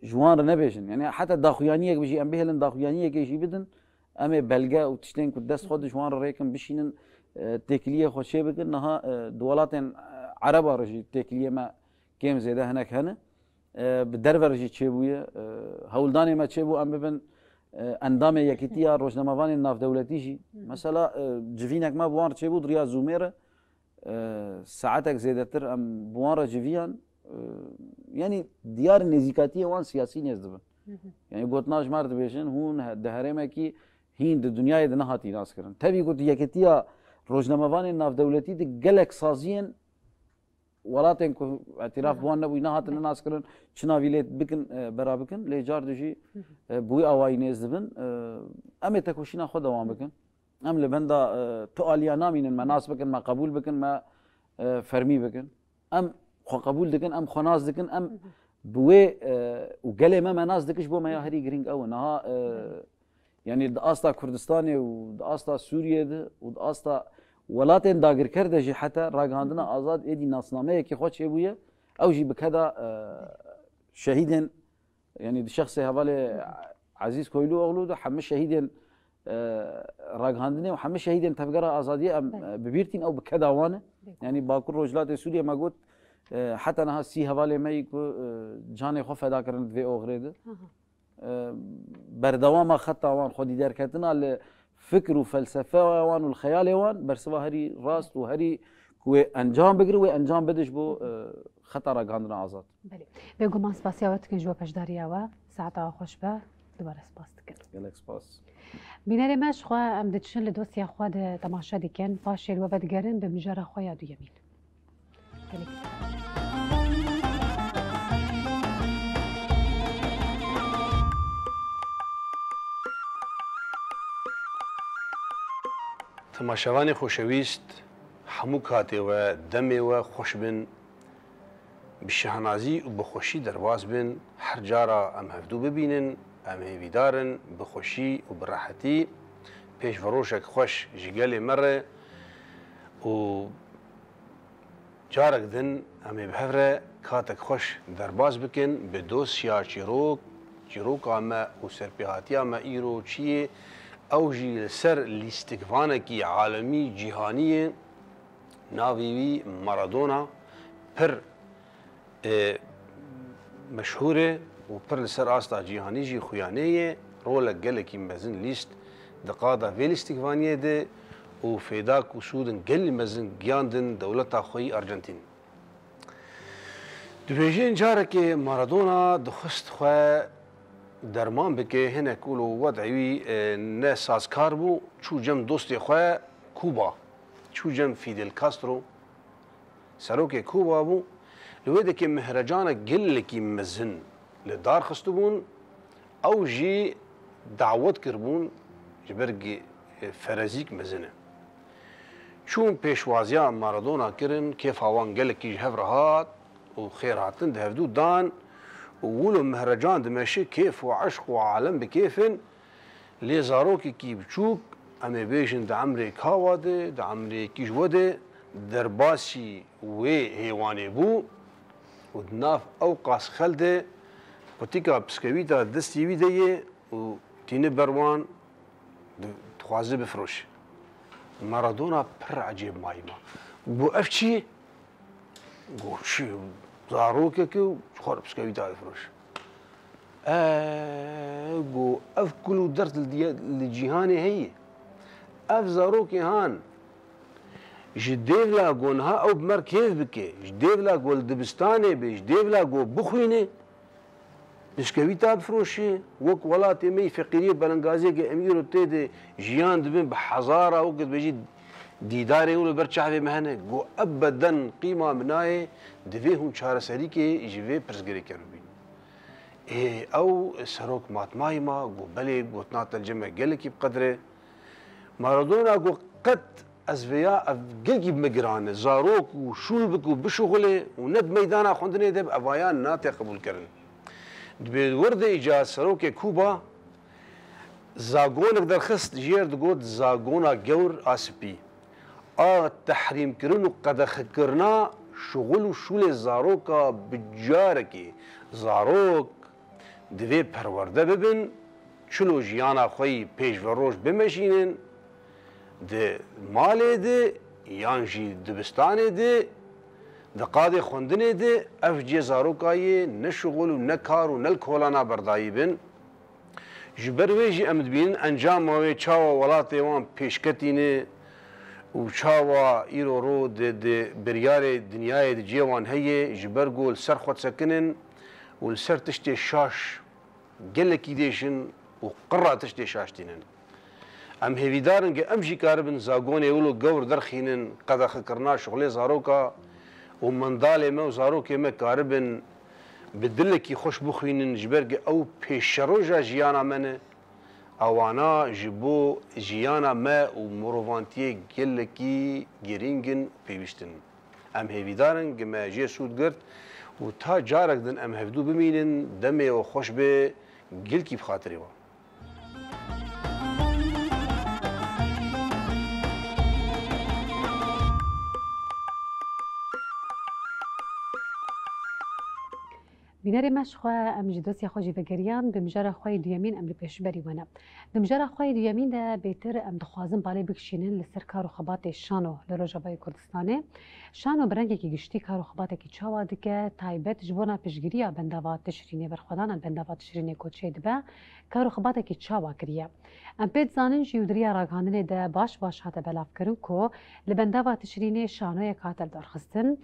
جوان نبيجن يعني حتى داخويانيه بيجي ام بهلن داخويانيه كيجي بدن ام بلغا و تشتين كدس خود جوان ريكن بشينن تكليه خو شي بكن نها دولاتن عرب رجي تكليه ما كيم زيده هناك هنا بدربه رجي تشيبويه هولداني ما تشيبو ام ببن اندام یکیتیا روزنامه‌وان ناف دولتیشی مثلا جوینک ما بوان تشيبو دريا زوميره ساعتك زيدتر ام بوان جويان يعني ديار نزيكاتيه وان سياسي نزدبن يعني قوتناش مرد بيشن هون دهرمه كي هين الدنيا نهاتي ناس كرن تبي قلت يكتيا روزنامه‌وان ناف دولتي دي جلك سازين ولاتن کو اعتراف بوان نبوي نهات الناس كرن شنا ويلت بكن برا بكن لجار دجي بوي اواي نزدبن ام تكوشينا خو دوام بكن ام لبندا تو اليانا من المناس بكن ما قبول بكن ما فرمي بكن ام خو قبول دكن ام خناس دكن ام بوي وقال ما مناس دكش بو ما هري جرينج او نها يعني داستا كردستاني وداستا سوريا وداستا ولاتن داگر کرده جی حتی راگهاندنا آزاد ایدی ناسنامه کی خود چه بویه او جی بکدا شهیدن يعني الشخص هذا عزيز كويلو اغلو ده حمش شهيدين راگهاندنه و حمش شهيدين تفقرا آزادية ببيرتين او بكدا وانه يعني باكر رجلات سوريا ما قلت حتى نها سي هوالي ما يكو جاني خو فدا كرن في اوغريده بردوام خطا وان خودي دار كتنا فكر وفلسفه وان والخيال وان برسوا هري راست وهري كوي انجام بگري و انجام بدش بو خطر راگهاندنا آزاد بله بگو ما سپاسی اوت کن جو پشداری و ساعت خوش به دوباره سپاس دکن گلک سپاس بینر ماش خو ام دچن لدوسیا خو د تماشا دکن پاشل و بدگرن به مجره خو یا دو یمین تماشاوانی خوشویست همو کاتی و دمی و خوش بن بشهنازی و بخوشی درواز بن هر جارا ام هفدو ببینن ام هیویدارن بخوشی و براحتی پیش وروشک خوش جگل مره و جارک دن ام بهفره کاتک خوش درواز بکن به دوسیا چیروک آمه و سرپیهاتی آمه ایرو چیه او جی سر لیستکوانه کی عالمی جهانیه ناویوی مارادونا پر مشهوره و پر لسر آستا جهانی جی خویانه رولک گلکی مزن لیست دقادا وی لیستکوانیه ده و فیداک و سودن گل مزن گیاندن دولتا خوی ارجنتین دویجین جاره که مارادونا دخست خواه درمان بکه هنه کولو وضعی نه سازکار بو چو جم دوست خواه کوبا چو جم فیدل کاسترو سروک کوبا بو لویده که مهرجان گل کی مزن لدار خستو بون او جی دعوت کربون جبرگ فرزیک مزنه چون پیشوازیا مارادونا کرن کیف آوان گل کی جهف رهات و خیر هاتن دهفدو دان وولو مهرجان دمشي كيف وعشق وعالم بكيفن لي زاروكي كي بچوك امي بيجن د عمري كاواده د عمري كيجوده درباسي وي هيواني بو ودناف اوقاس خلده بوتيكا بسكويتا دستي ويديه و تيني بروان تخوازي بفروش مارادونا بر عجيب مايما بو افشي بو شي زاروكي كي خور بسكويتا الفروش جو اف كلو درت الجهاني هي اف زاروكي هان جديف لا جونها او بمر كيف بكي جديف لا جول دبستاني بجديف لا جو بخويني بسكويتا بفروشي وك ولاتي مي فقيريه بلنغازي اميرو تيدي جيان دبن بحزاره وقت بيجي دیداری اولو برچه مهنه گو ابدا قیمه منای دوی هون چهار سری که جوی پرزگری کرو بین او سروک ماتمای ما گو بله گوتنا ترجمه گله کی بقدره مارادونا گو قد از ویا گلگی بمگرانه زاروک و شول بکو بشغله و ند میدانا خوندنه دب اوایان ناتی قبول کرن به ورد ایجاد سروک کوبا زاگونک درخست جیر دگود زاگونا گور آسپی تحریم کرن و قدخ کرنا شغل و شول زاروکا بجارکی زاروک دوی پرورده ببین چلو جیانا خوی پیش و روش بمشینن ده مالی ده یانجی دبستانی ده ده قاده خوندنی ده اف جی زاروکایی نشغل و نکار و نلکولانا بردایی بین جبرویجی امد بین انجام وی چاوا ولاتی وان پیشکتینه و چاوا ایرو رو ده بریار دنیای ده جیوان هیه جبرگو لسر خود سکنن و لسر تشتی شاش گلکی دیشن و قرع تشتی شاشتینن ام هیویدارن که ام جی کاربن زاگونه اولو گور درخینن قدخ کرنا شغل زاروکا و مندال ما و زاروک ما کاربن بدلکی خوش بخوینن جبرگ او پیشروجا جیانا منه اوانا جبو جیانا ما و مروفانتی گلکی گرینگن پیوشتن ام هیویدارن که ما جی سود گرد و تا جارک دن ام هفدو بمینن دمه و خوش به گلکی بخاطری و بینەرێ مەشخوا ئەم ji دۆسیا خۆ جێڤەگەریان bi mijara xwe duyemîn em li pêşberî wene. Di mijara xwe duyemîn de bêtir em dixwazin balê bikişînin li ser kar û xebatê Şano li Rojavayê Kurdistanê. Şano bi rengekî giştî kar û xebatekî çawa dike taybet ji bona piştgiriya bendava tişrînê berxwedanan bendava tişrînê koçê dibe kar û xebatekî çawa kiriye. Em pê dizanin jî diriya ragihandinê de baş baş hate belavkirin ku li bendava tişrînê şanoyek hate darxistin.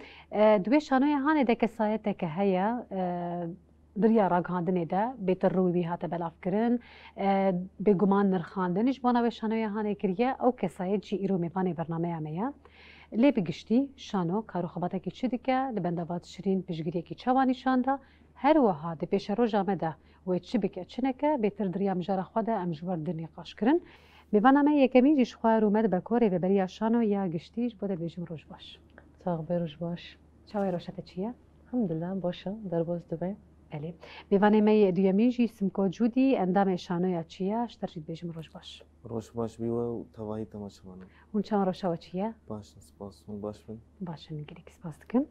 Divê şanoya hanê de kesayeteke heye diriya ragihandinê de bêtir rû wî hate belavkirin bêguman nirxandin ji bona wê şanoya hanê kiriye ew kesayet jî îro mêvanê bernameya me ye. Lê bi giştî şano kar û xebatekî çi dike li bendava tişrîn piştgiriyekî çawa nîşanda her wiha di pêşeroja me de wê çi bike çi neke bêtir diriya mijara xwe de em ji wir di nîqaşkirin. Mêvana me yekemîn jî ji xwe rûme dibe ku rêveberiya şano ya giştî ji bo te bêjim roj baş. Sağ be roj baş. Çawê roşete çi ye? Alhamdulillah başa derbas dibe. Elê. Mêvanê me duyemîn jî Simko Cudî endamê şanoya çi ye ji te jî dibêjim roj baş. Roj baş bîwe û tevahî temaşevanê. Hûn çawa roşa we çi ye? Baş spas hûn baş bin. Baş min gelekî spas dikim.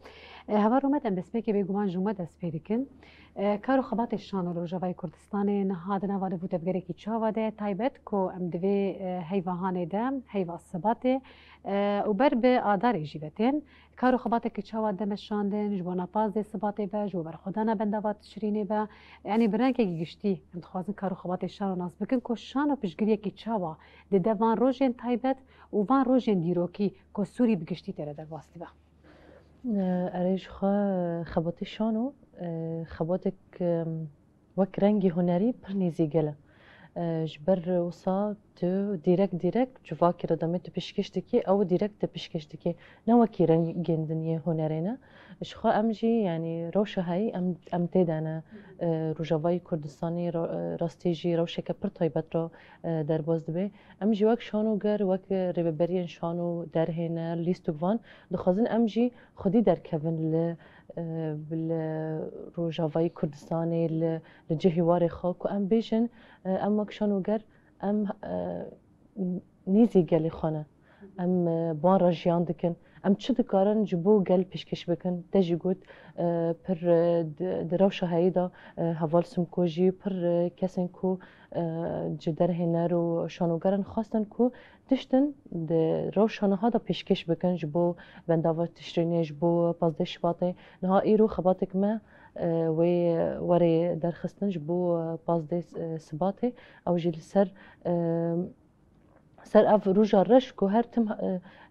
Heva rûmet em destpêkê bêguman ji me dest pê dikin. Kar û xebatê Şano li Rojavayê Kurdistanê niha di nava de tevgerekî çawa de taybet ku em divê heyvahanê de heyva sebatê û ber bi adarê jî vetên kar û xebatekî çawa de meşandin ji bo napazê sebatê be ji bo berxwedana bendava tişrînê be yanî bi rengekî giştî em dixwazin kar û xebatê Şano nas bikin ku Şano piştgiriyekî çawa dide van rojên taybet û van rojên dîrokî ku Sûrî bi giştî tê re derbas dibe. Erê ji xwe xebatê Şano xebatek wek rengî hunerî pir nêzîgel e. Ji ber wisa tu dîrek civakê re demê tu pêşkêş dikî ew dîrek te pêşkêş dikî ne wekî rengên dinyê hunerê ne ji xwe em jî yanî rewşa heyî em tê de ne Rojavayê Kurdistanê rastî jî rewşeke pir taybet re derbas dibe em jî wek şanoger wek rêveberiyên Şano derhêne lîstik van dixwazin em jî xwedî derkevin li Rojavayê Kurdistanê li cihê warê xwe ku em bêjin em wek şanoger em nîzî gelê xwe ne em ban re jiyan dikin em çi dikarin ji bo gel pêşkêş bikin te jî got pir di rewşa heyî de heval Simko jî pir kesên ku ji derhêne û şanogeran xwastin ku tiştin di rewşa niha da pêşkêş bikin ji bo bendava tişrînê ji bo pazdeh Şibatê niha îro xebatek me wê werê derxistin ji bo pazdeh Sibatê ew jî li ser ev roja reş ku her tim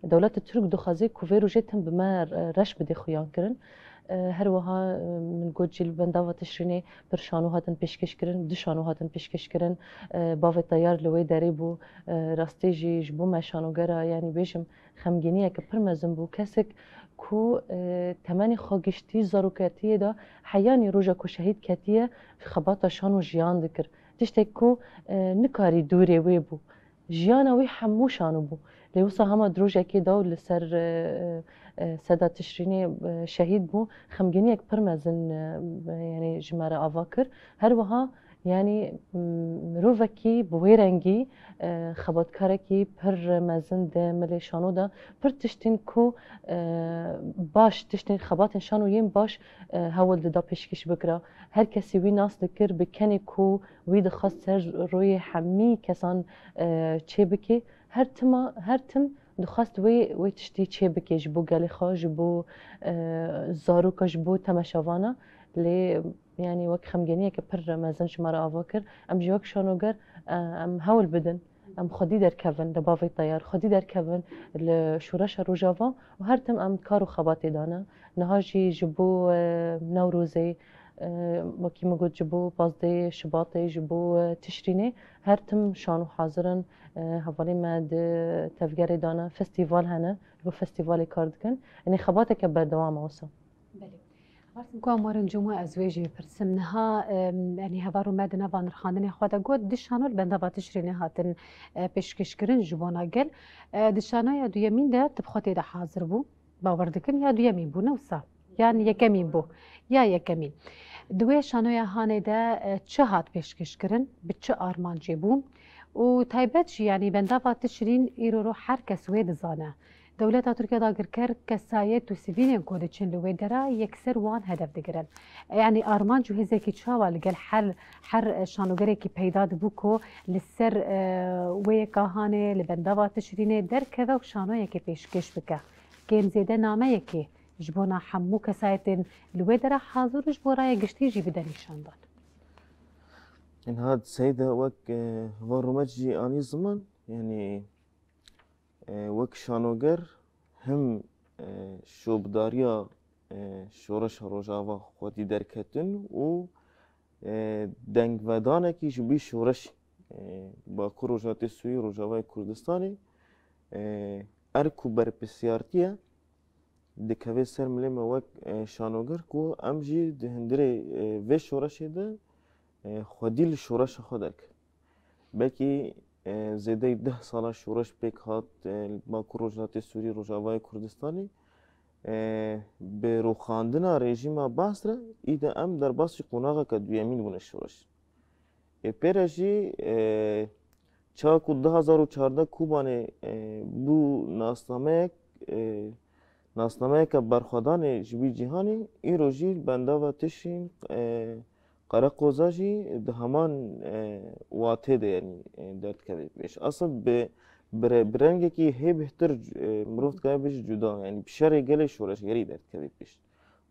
dewleta Tirk dixwaze ku vê rojê tim bi me reş bide xuyan kirin her wiha min got jî li bendava tişrînê pir şano hatin pêşkêş kirin, di şano hatin pêşkêş kirin bavê teyar li wê derê bû rastî jî ji bo me şanogera yanî bêjim xemgîniyeke pir mezin bû kesek ku temenê xwe giştî zaroketiyê de heyanî roja ku şehîd ketiye xebata şano jiyan dikir tiştek ku nikarî dûrê wê bû جیانا وی همو شانو بو لیوسا همه دروجه که داو لسر سدا تشرینی شهید بو خمگینی یک پرمزن یعنی جماره آوا کر هر وها یعنی مروفکی بوی رنگی خباتکارکی پر مزن ده ملی شانو دا پر تشتین کو باش تشتین خباتن شانو یم باش هول دا پیشکش بکرا هر کسی وی ناس دکر بکنی کو وی دخواست سر روی حمی کسان چه بکی هر تم دخواست وی تشتی چه بکی جبو گلی خواه جبو زاروکا جبو تماشاوانا لی يعني وقت خمجانية كبر ما زنش مرة أفكر أم جواك شانو جر أم هول بدن أم خدي در كفن دبافي طيار خدي در كفن لشورش روجافا وهرتم أم كارو خباتي دانا نهاجي جبو نوروزي وكي موجود جبو بازدي شباطي جبو تشريني هرتم شانو حاضرن هفالي مد تفجري دانا فستيفال هنا جبو فستيفالي كاردكن يعني خباتك بردوام وصل کو مارن جمعه ازواجی پرسم نها یعنی هوارو مدنه و نرخاندن خواهد گود دشانول بنده و تشرینه هاتن پیشکش کرن جبانا گل دشانه یا دویمین ده تبخاتی ده حاضر بو باور دکم یا دویمین بو نوسا یعنی یکمین بو یا یکمین دوی شانه یا هانه ده چه هات پیشکش کرن به چه آرمانجی بو و تایبت یعنی بنده و تشرین ایرو رو هر کس وید زانه دولت ترکیه داگر کرد کسایت و سیوین کود چند لوی درا یکسر وان هدف دگرن یعنی آرمان جو هزه کی چاوال گل هر شانوگره کی پیدا دبو کو لسر وی کاهانه لبندوا تشرینه در کذا و شانو یکی پیشکش بکه کیم زیده نامه یکی جبونا حمو کسایت لوی درا حاضر جبورای گشتی جی بدنی شاندان إن هاد سيدة وك ورمجي آني زمان يعني وك شانوگر هم شوبداریا شورش روجاوا خودی درکتن و دنگ ودانه کی جبی شورش با روجات سوی روجاوای کردستانی ارکو بر پسیارتیه دکوی سر ملیم وک شانوگر کو امجی دهندره و شورش ده خودی لشورش خود درک بکی زیده 10 ساله شورش پیک هات با روجات سوری روجاوای کردستانی به روخاندن رژیم باسره ایده ام در باسی قناغه که دویمین بونه شورش پیرجی چا کو 2014 کوبانه بو ناسنامه که برخوادان جبی جهانی این روژی بنده و تشین قرق قوزاجی ده همان واته ده یعنی درد کرده بیش اصلا به برنگه که هی بهتر مروفت که بیش جدا یعنی بشر گله شورش گری درد کرده بیش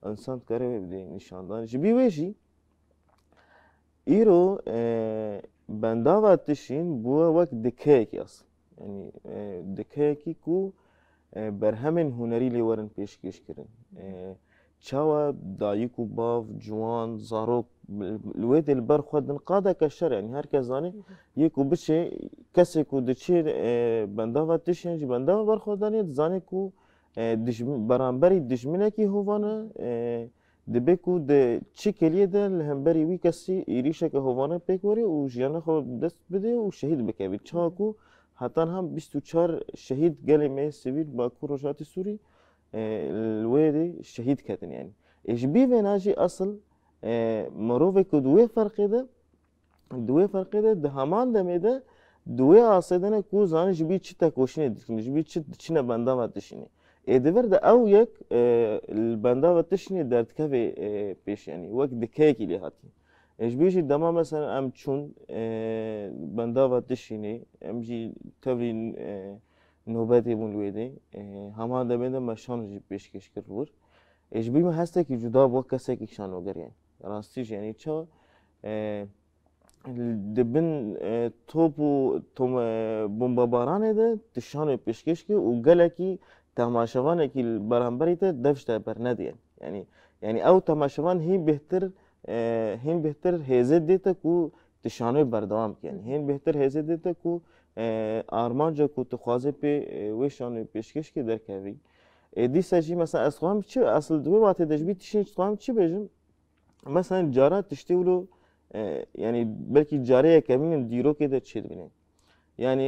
انسان کاره بده نشاندان جبی ویشی ایرو بنده و تشین بوه وقت دکه کی اصلا یعنی دکه کی کو بر همین هنری لیورن پیشکش کردن چاوا دایکو باف جوان زاروک الوید البر خود قاده کشر یعنی هر کس زانی یکو بچه کسی کو دچی بنده و تشین جی بنده و بر خودانی زانی کو برانبری دشمنه کی هوانه دبی کو د چی کلیه ده لهمبری وی کسی ایریشه که هوانه پیکوری و جیانه خود دست بده و شهید بکوید چا کو حتی هم 24 شهید گلی سیویل با روجات سوری الویدی شهید کردن یعنی ايش بي بناجي اصل مروفه کو دوی فرق ده همان دمیده دوی آسیدنه کو زان جبی چی تکوشنه دیدن جبی چی نه بنده و تشینه ادور ده او یک بنده و تشینه درد که پیش یعنی وقت دکه کی لیهاتی ايش بيجي دما مثلا ام چون بنده و تشینه ام جی تبرین نوبتی بون لویده همان دمیده مشان جی پیشکش کرد بود ايش بي ما هسته که جدا با کسی که شانوگر یعنی راستیش یعنی چه دبن توپ و توم بمبارانه ده تشانه پیشکش که و گله کی تماشاوانه کی برانبری ده دفشته بر ندیه یعنی او تماشاوان هم بهتر هزت دیتا کو تشانه بردوام یعنی هم بهتر هزت دیتا کو آرمانجا کو تخوازه پی وشانه پیشکش که در کوی دیسا جی مثلا اسخوام چی اصل دوی وقتی دجبی تشین اسخوام چی بجم مثلا جارا تشتی ولو یعنی بلکی جاره کمین دیرو که ده چید بینه yani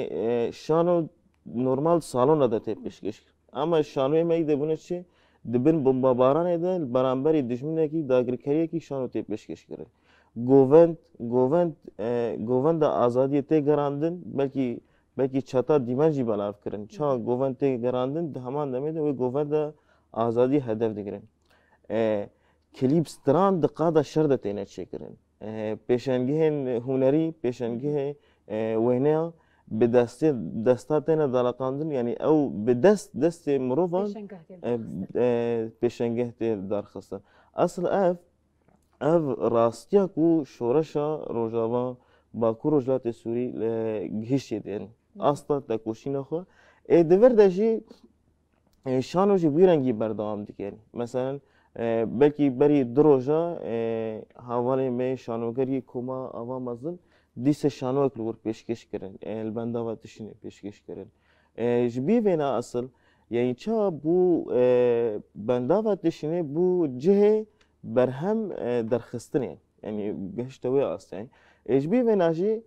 şano normal salona da te pêşkêş kir ama şanoyê me dibûne çi dibin bombabaranê de beramberi dijminekî dagirkeriyekî şano tê pêşkêş kirin govenda azadiyê tê gerandin belkî çeta dîmen jî belav kirin çawa govend tê gerandin di heman demê de wê govenda azadî hedef digirin kilîp stran di qada şer de têne çêkirin pêşengihên hunerî pêşengihê wêneya bi desta têne dalaqandin yani ew bi destê mirovan pêşengeh tê darxistin asl ev rastiya ku şoreşa rojava Bakur Rojhilatê Sûrî gihîştê de asta tekoşîna xwe di vir de jî şano jî wî rengî berdewam dike mesela belkî berî di roja havalê me şanogerî koma ava mezin dîse şanoyek li wir pêşkêş kirin li bendava tişînê pêşkêş kirin ji bî vêna asıl yani çawa bû bendava tişînê bû cihê berhem derxistinê yani gihişte wê asta ji bî vêna jî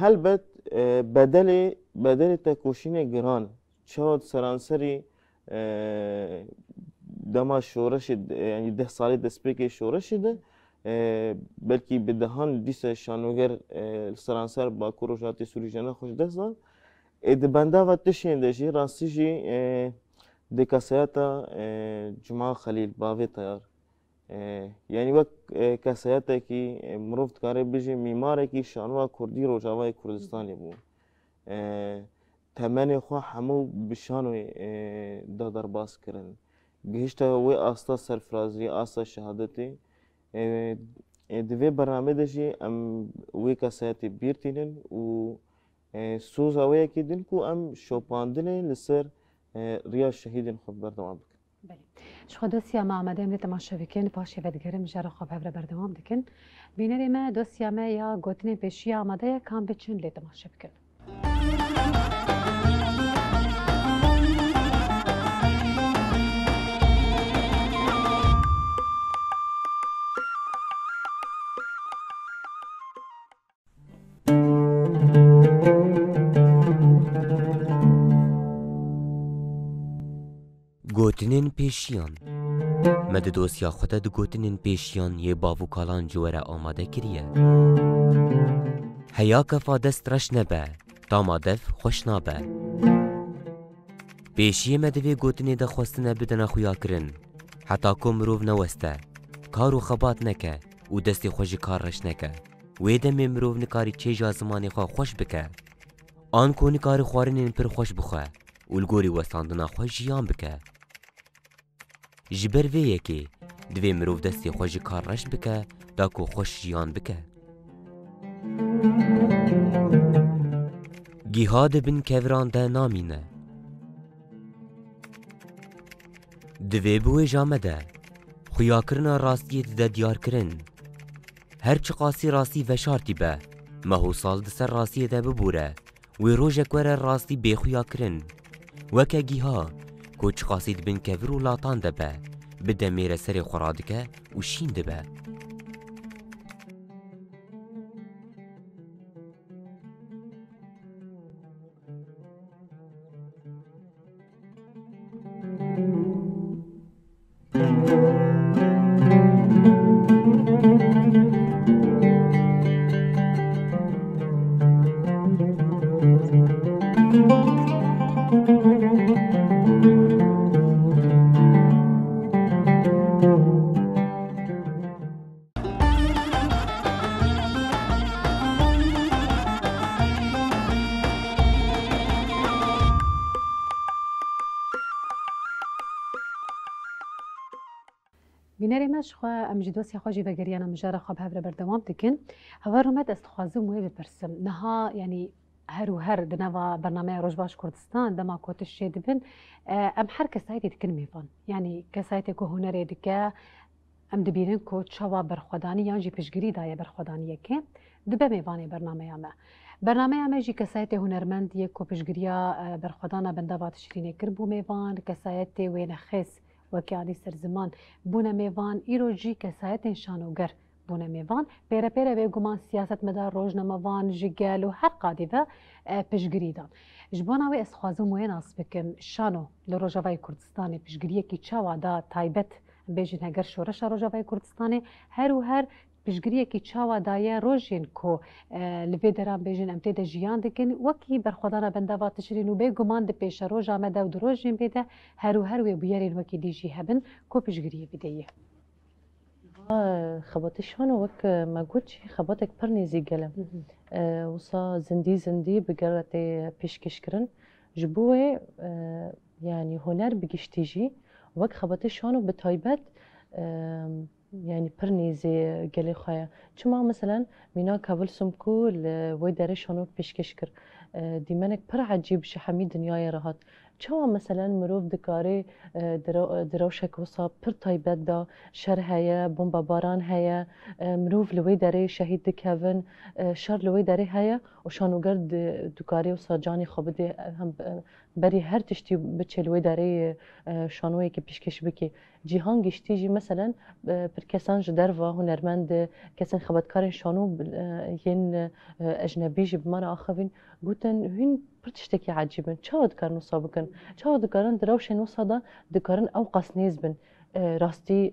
helbet bedelê tekoşînê giran çawa seranserî dema şoreşê yani 10 salê destpêkê şoreşê de belkî bi dehan dîse şanoger seranser Bakur Rojhilatê Sûrî jene xweş dest dan di bendava tişên de jî rastî jî di kesayeta Cuma Xelîl bavê tayar yani wek kesayetekî mirov dikare bijî mîmarekî şanoya Kurdî Rojavayê Kurdistanê bû temenê xwe hemû bi şanoyê da derbas kirin gihîşta wê asta serfiraziyê asta şehadetê di vê bername de jî em wê kesayetê bîr tînin û soza wê yekê din ku em şopandinê li ser riya şehîdên xwe berdewam bikin ji xwe dosya me amade em lê temaşe bikin paşê vedigerim jara xwe hevre berdewam dikin bînerê me dosya me ya gotinên pêşiya amade ye kan biçin lê temaşe bikin Gotinên pêşiyan me di dosya xwe de di gotinên pêşiyan yê bavûkalan ji were amade kiriye heya kefa dest reş nebe tama dev xweş nabe pêşiyê me di vê gotinê de xwestine bidine xuya kirin heta ku mirov neweste kar û xebat neke û destê xwe ji kar reş neke wê demê mirov nikarî çêja zimanê xwe xweş bike an ku nikarî xwarinên pir xweş bixwe û li gorî westandina xwe jiyan bike ji ber vê yekê divê mirov destê xwe ji kar reş bike da ku xweş jiyan bike gîha dibin keviran de namîne divê bi wê jame de xuyakirina rastiyê dide diyarkirin her çi qasî rastî veşartî be mehûsal di ser rastiyê de bibûre wê rojek were rastî bêxuyakirin weke gîha ku çi qasî dibin kevir û latan de be bi demêre serê xwe radike û şîn dibe بینەرێ مەشخوا ئەم ji dosya xwe jî vegeriyana mijara xwe bi hev re berdewam dikin heva rûmet ez dixwazim wê bipirsim niha yanî her û her di nava bernameya Rojbaş Kurdistan dema ku tiştê dibin em her kesayetê dikin mêvan yanî kesayetê ku hunerê dike em dibînin ku çawa berxwedanî yan jî piştgirî daye berxwedaniyekê dibe mêvanê bernameya me bernameya me jî kesayetê hunermend yê ku piştgiriya berxwedana bendava tişrînê kir bû mêvan kesayetê wênexêz وەکی عادی سەرزمان بوونە mêvan îro jî kesayetên şanoger بونه میوان پیره پیره به گمان سیاست مدار روزنامه‌وان جگل و هر قادی و پشگری دان جبانا و اسخوازم وین آس بکم شانو لروجاوای کردستان پشگریه کی چاوا دا تایبت بیجن هگر شورش روجاوای کردستان هر و هر پشگریه کی چاوا دایه روژین کو لوی درام بیجن امتی ده جیان دکن وکی برخودانا بندوا تشرین و به گمان ده پیش روز آمده و دروژین بیده هر و هر و بیارین وکی دیجی هبن کو پشگریه بدهیه خباتشان وك ما قلتش خباتك برني زي قلم وصا زندي بقرة بيشكشكرن جبوه يعني هنر بقشتيجي وك خباتشان بتايبت يعني برني زي قلي خايا چما مثلا مينا كابل سمكو ويداري شانو بيشكشكر ديمانك پر عجيب شحمي دنياي راحت چوا مثلا مروف دکاره دروشک وصا پر تایبت دا شر هیا بمبا باران هیا مروف لوی داره شهید دکون شر لوی داره هیا و شانوگر دکاره وصا جانی خوابده هم بری هر تشتی بچه لوی داره شانوی که پیشکش بکی جیهان گشتی جی مثلا پر کسان جدر و هنرمند کسان خبرکار شانو ین اجنبی جی بمارا آخوین گوتن هین پرتشتكي عجيبا چاو دكارن وصا بكن چاو دكارن دروشن وصا دا دكارن اوقاس نيزبن راستي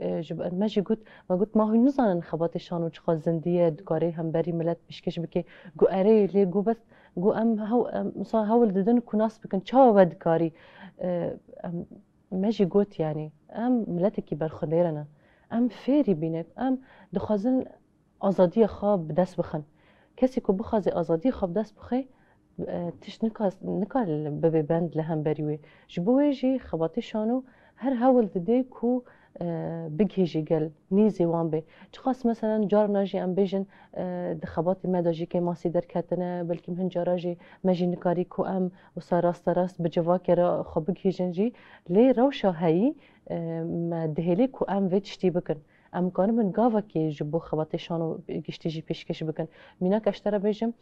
ماجي قلت ما هو نزانن خبات شانو چخا زندية دكاري هم بري ملت بيشكش بكي قو اري لي قو بس قو ام هو مصا هول ددن كناس بكن چاو بدكاري ماجي قلت يعني ام ملتكي برخديرنا ام فيري بينك ام دخازن ازادي خواب بدست بخن كسي كو بخازي ازادي خواب دست بخي تش نکار ببند لهم بریوی جبوه جی خباتی شانو هر هول دده کو بگهیجی گل نیزی وان به چخاص مثلا جار ناجی ام بیجن دخباتی مداجی که ماسی در کتنه بلکه من جاراجی مجی نکاری کو ام وصا راست بجوا کرا خو بگهیجن جی لی روشا هایی دهلی کو ام ویتشتی بکن ام کارم من گاوا که جبو خباتی شانو گشتی جی پیشکش بکن مینا کشتره بیجم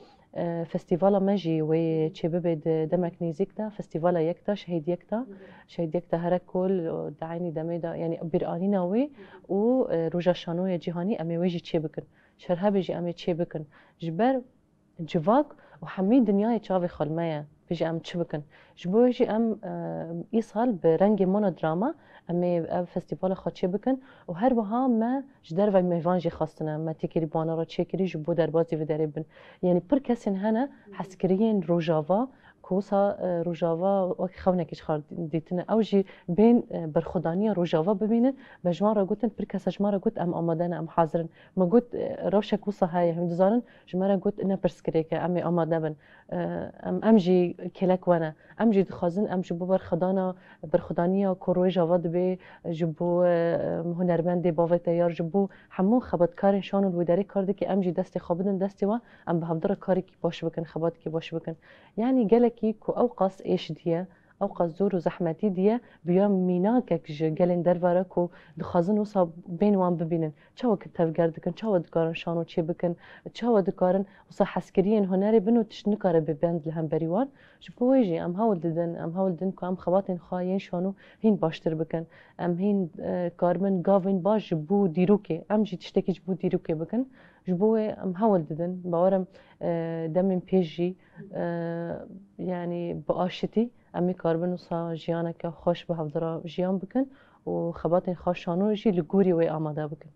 فستیوالا مجی و چه ببید دمک نیزیک دا فستیوالا یکتا شهید یکتا هر کل دعینی دمی دا یعنی برانی ناوی و روژا شانوی جهانی امی ویجی چه بکن شرها بیجی امی چه بکن جبر جواک و حمی دنیای چاوی خالمایه بیجی ام چه بکن جبو بیجی ام ایسال برنگ مونودراما امی فستیوال خود چه بکن و هر وها ما جدر و میوانجی خواستنه ما تیکری بانا را چه کری جبو در بازی و داره بن یعنی پر کسین هنه حسکرین روژاوا کوسا روژاوا وقت خونه کش خارد دیتنه او جی بین برخودانی روژاوا ببینن بجوان را گوتن پر کس جما را گوت ام آمادن ام حاضرن ما گوت روش کوسا های هم دزارن جما را گوت نه پرسکری که امی آماده بن ام جی کلک ونه ام جی دخوازن ام جبو برخودانی کروی جاوا دبی جبو هنرمند باوی تیار جبو همون خبرکار شان و وداری کارده که ام جی دست خوابدن دستی و ام به هفدر کاری کی باش بکن خبات کی باش بکن یعنی گلکی کو اوقاس ایش دیه اوقاس زور و زحمتی دیه بیام مینا که گلن درواره کو دخوازن وصا بین وان ببینن چاو که تفگرد کن چاو دکارن شانو چی بکن چاو دکارن وصا حسکرین هنری بنو تش نکاره ببند لهم بریوان جبو ویجی ام هول ددن کو ام خواتین خواین شانو هین باشتر بکن ام هین کارمن گاوین باش جبو دیروکه ام جی تشتکی جبو دیروکه بکن جبو ام هول ددن باورم دمین پیجی يعني بقاشتي امي كاربن وصا جيانا خوش به هفدرا جيان بكن و خباتين خوشانو جي لگوري وي آماده بكن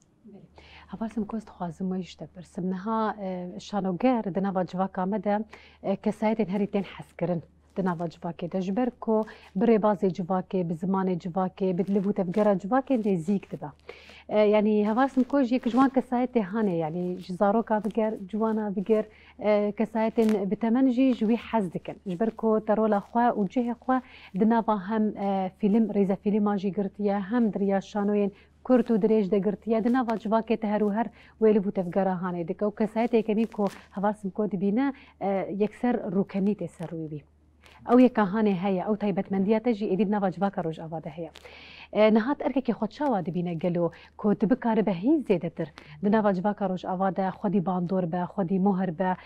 هفارسم كوست خوازم ويشتك برسم نها شانوگر دناوا جواكا مدى كسايتين هريتين حسكرن دناوا جواكي دجبر كو بري بازي جواكي بزمان جواكي بدلبو تفقرا جواكي نزيك دبا يعني هفارسم كو جيك جوان كسايتي هاني يعني جزاروكا بقر جوانا بقر كسايتين بتمنجي جوي حزدكن جبر كو ترولا خوا وجه خوا دناوا هم فيلم ريزا فيلم جي قرتيا هم دريا شانوين كورتو دريج دقرتيا دناوا جواكي تهروهر ويلبو تفقرا هاني دكو كسايتي كمي كو هفارسم كو دبينا يكسر روكانيتي سروي بي او يكهاني هيا او تايبت منديا تجي اديد نافا جواكا روج اواده هيا نهات اركي خود شاوا دبينا قالو كو تبكار به هي زيدتر دناوا جواكا روج اواده خودي باندور به خودي مهر به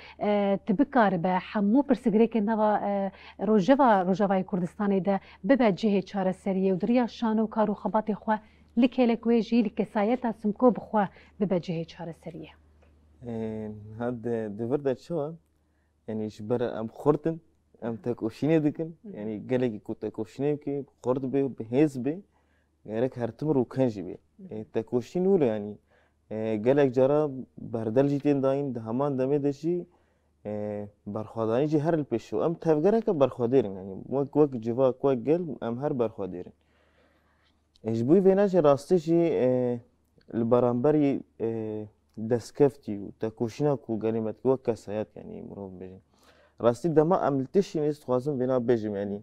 تبكار به حمو برسگريك نوا روجوا كردستان ده ببا جهه چاره سريه ودريا شانو كارو خباتي خو لکلک ویجی لکسایت سمکو بخوا ببجه چاره سریه هاد دبرد شو يعني جبر ام خردن ام تكوشيني دكن يعني قالك كنت تكوشيني كي خرد بهز بي غيرك هرتمر وكنجي بي تكوشين ولا يعني قالك جرا بردل جيتين داين دهمان دمي دشي برخوادانی جی هر الپیشو ام تفگره که برخوادیرن يعني وك جوا وك قل ام هر برخوادیرن اجبوی ویناش راستی جی البرانبری دسكفتي وتكوشينا كو قاليمت وك كسايات يعني مروف بيجي راستی دما عملتش نیست خوازم بنا بيجم يعني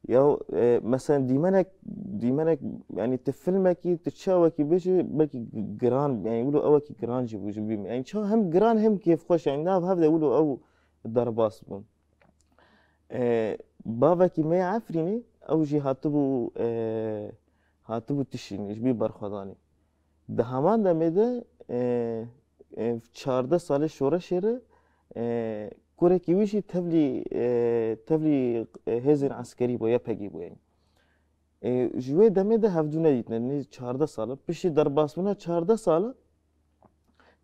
یا مثلا دیمانك يعني تفلمكي تتشاوكي بيجي بلكي جران يعني يقولوا اوكي جران جيبو جيبي يعني شو هم جران هم كيف خوش يعني ناف هذا يقولوا او ضرباس بون بابكي ما يعفريني او جي هاتبو تشيني جبي برخداني ده همان دمده 14 سال شورا شيره كوري كيويشي تبلي هزن عسكري بو يبهجي بو يعني جوي دمه ده هفدونه ديتن يعني 14 سال بشي درباسونا 14 سال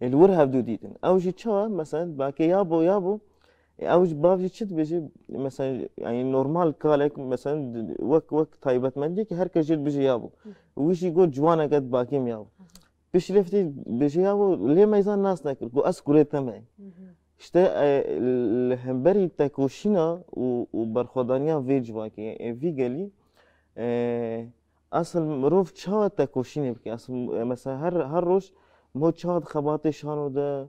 الور هفدو ديتن او جي تشوا مثلا باكي يابو او بافجي تشد بيجي مثلا يعني نورمال كالك مثلا وك تايبت مندي كي هر كجيل بيجي يابو ويشي يقول جوانا قد باكيم يابو بشرفتي بيجي يابو ليه ما يزال ناس ناكل بو اسكوري تمام işte hemberi tekoşina u barxodaniya vê civakê vî gelî asıl mirov çawa tekoşînê bike asıl mesela her roj mo çawa xebatê şano de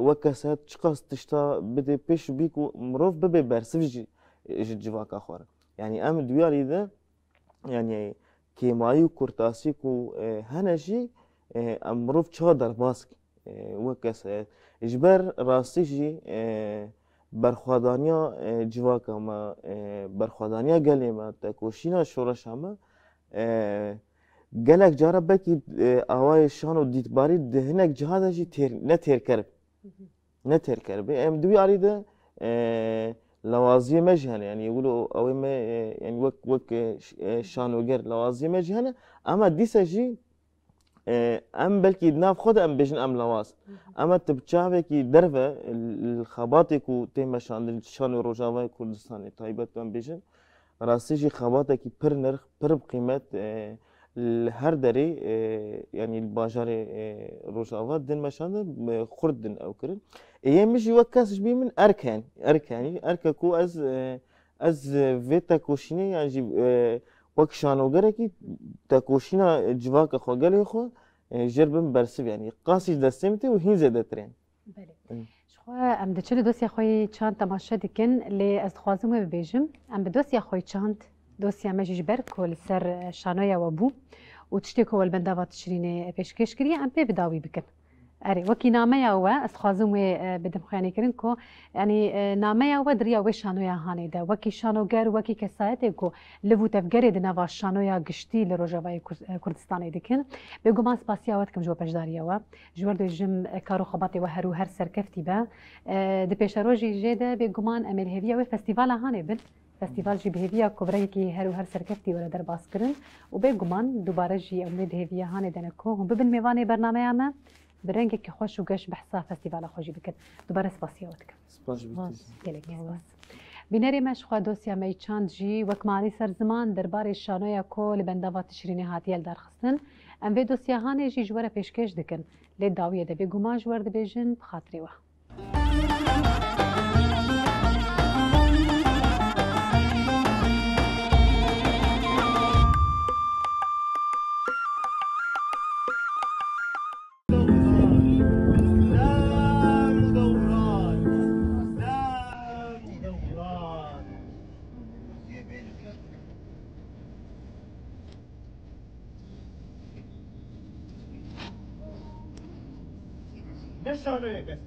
wek keset çiqas tişta bide pêş bî ku mirov bibe bersiv ji civaka xwe re yani em duyarî de yani kêmayî û kurtasî ku hene jî em mirov çawa derbas wek keset جبر راستی جی برخوادانیا جواکا ما برخوادانیا گلی ما تکوشینا شورش همه گلک جارا بکی آوای شان و دیتباری دهنک جهاده جی نه تیر کرب ام دوی آریده لوازی مجهنه يعني يقولوا او ما يعني وك شانوگر لوازی مجهنه اما دیسه جی ام بلكي ناف خود ام بيجن ام لواس اما تبچاوي كي درفه الخباطي كو تيما شان روجاوا كردستان تايبت ام بيجن راسي جي خباطي كي پر نرخ پر بقيمه هر دري يعني الباجار روجاوا دين مشان خردن او كرن يمشي وكاس بي من اركان اركا كو از فيتا كوشيني يعني وك شانوگره کی تکوشینا جواک خو گلی خو جربم برسب يعني قاسي دستمتي وهين زدترين بله شخوا ام دچل دوسیا خوی چاند تماشا دکن لی از خوازم و بیجم ام بدوسیا خوی چاند دوسیا مجیج بر کل سر شانویا و بو و تشتی کول بنداوات شرینه پیشکش کری ام پی بداوی بکن اری وکی نامه یا و از خوازم و بدم خیانی کرن کو یعنی نامه یا و دریا و شانویا هانی ده وکی شانوگر وکی کسایت کو لبو تفگری ده نوا شانویا گشتی لروجاوای کردستان دکن بگو ما سپاسیا وقت کم جو پجداریا و جوار دو جم کارو خباتی و هر سرکفتی با ده پیش روزی جده بگو من امیر هویا و فستیوال هانی بل فستیوال جی بهویا کبرایی کی هر سرکفتی ولا در باز کرن و بگو من دوباره جی امید هویا هانی دنکو هم ببن میوانی برنامه ما برنگه که خوش و گش بحثا فستیوال خوشی بکن دوباره سپاسیا وقت کم سپاس گلک سپاس بینری مش خوا دوسیا می چاند جی وکمانی سر زمان درباره شانویا کل بنداوات شیرینی هاتیل درخستن ام وی دوسیا هانی جی جواره پیشکش دکن لی داویه ده بگو ما جوار ده بیجن بخاطری وه نه شانوی کس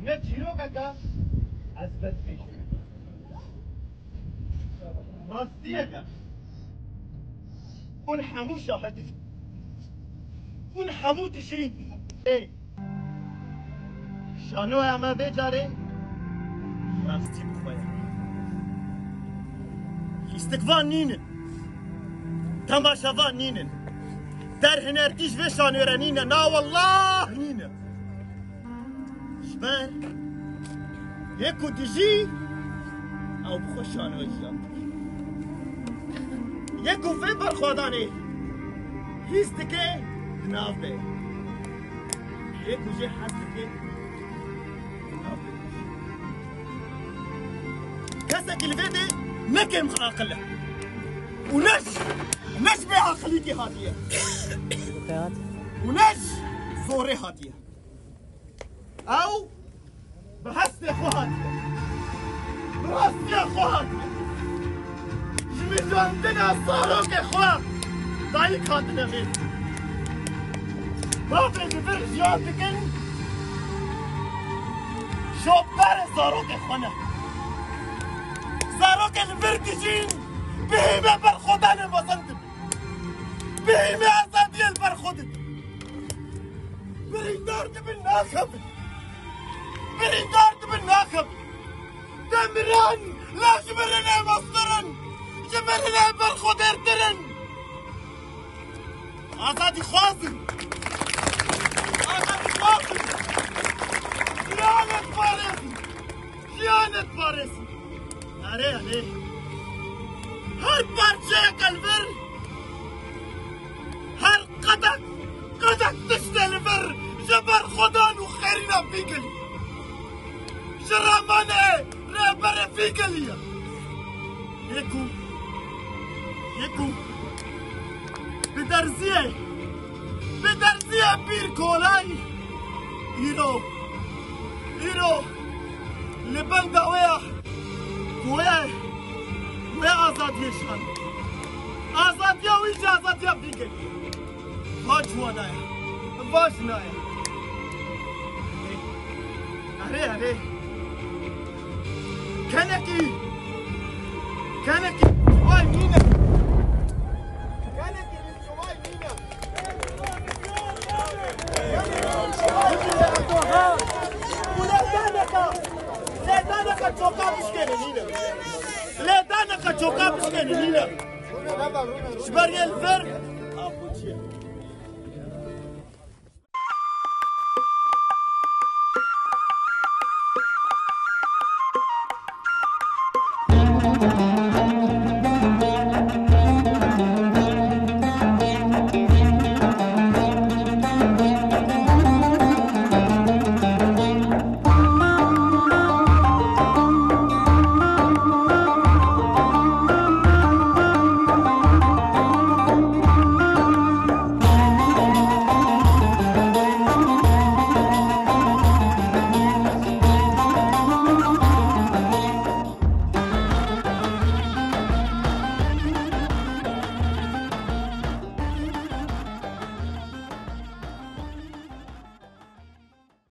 نه چیروکا که از بد پیش راستیه که اون همون شاهدی اون همون تشین ای شانوی همه بیجاره راستی بخواهی استکوان نینه تماشاوان نینن در هنرتیش و شانوره نینه نا والله نینه شبر یکو دیجی او بخوش شانوه جان یکو فی برخوادانه هیست که ناف به یکو جه هست که ناف به کسا کلوه ده نکم عاقله ونش بعقليتي هاتيه ونش زوري هاتيه او بحسني اخو هاتيه براسي اخو هاتيه جميل عندنا صاروك اخوان ضايق هاتنا غير ما في بفرق جوابتكن شو بار صاروك اخوانا صاروك الفرتجين بهيمة برخودان بصندم بهيمة أصدي البرخودن بريندارد بالناخب بريندارد بالناخب دمران لا جبرنا مصدرن جبرنا برخودر درن أصدي خازن أصدي خازن خيانة فارسي خيانة فارسي عليه هر parçaya kalver هر قدك تشتغل ver جبر خدان وخيرنا فيكل جرامانه رابر فيكل يكو بدرزيه بير كولاي يرو لبندا ويا آزادی شان آزادی و ایش آزادی بیگل باش وانایا باش نایا اره کنکی وای مینه لدانك تشوكا مشكلة نينا لدانك تشوكا مشكلة نينا شبر الفرق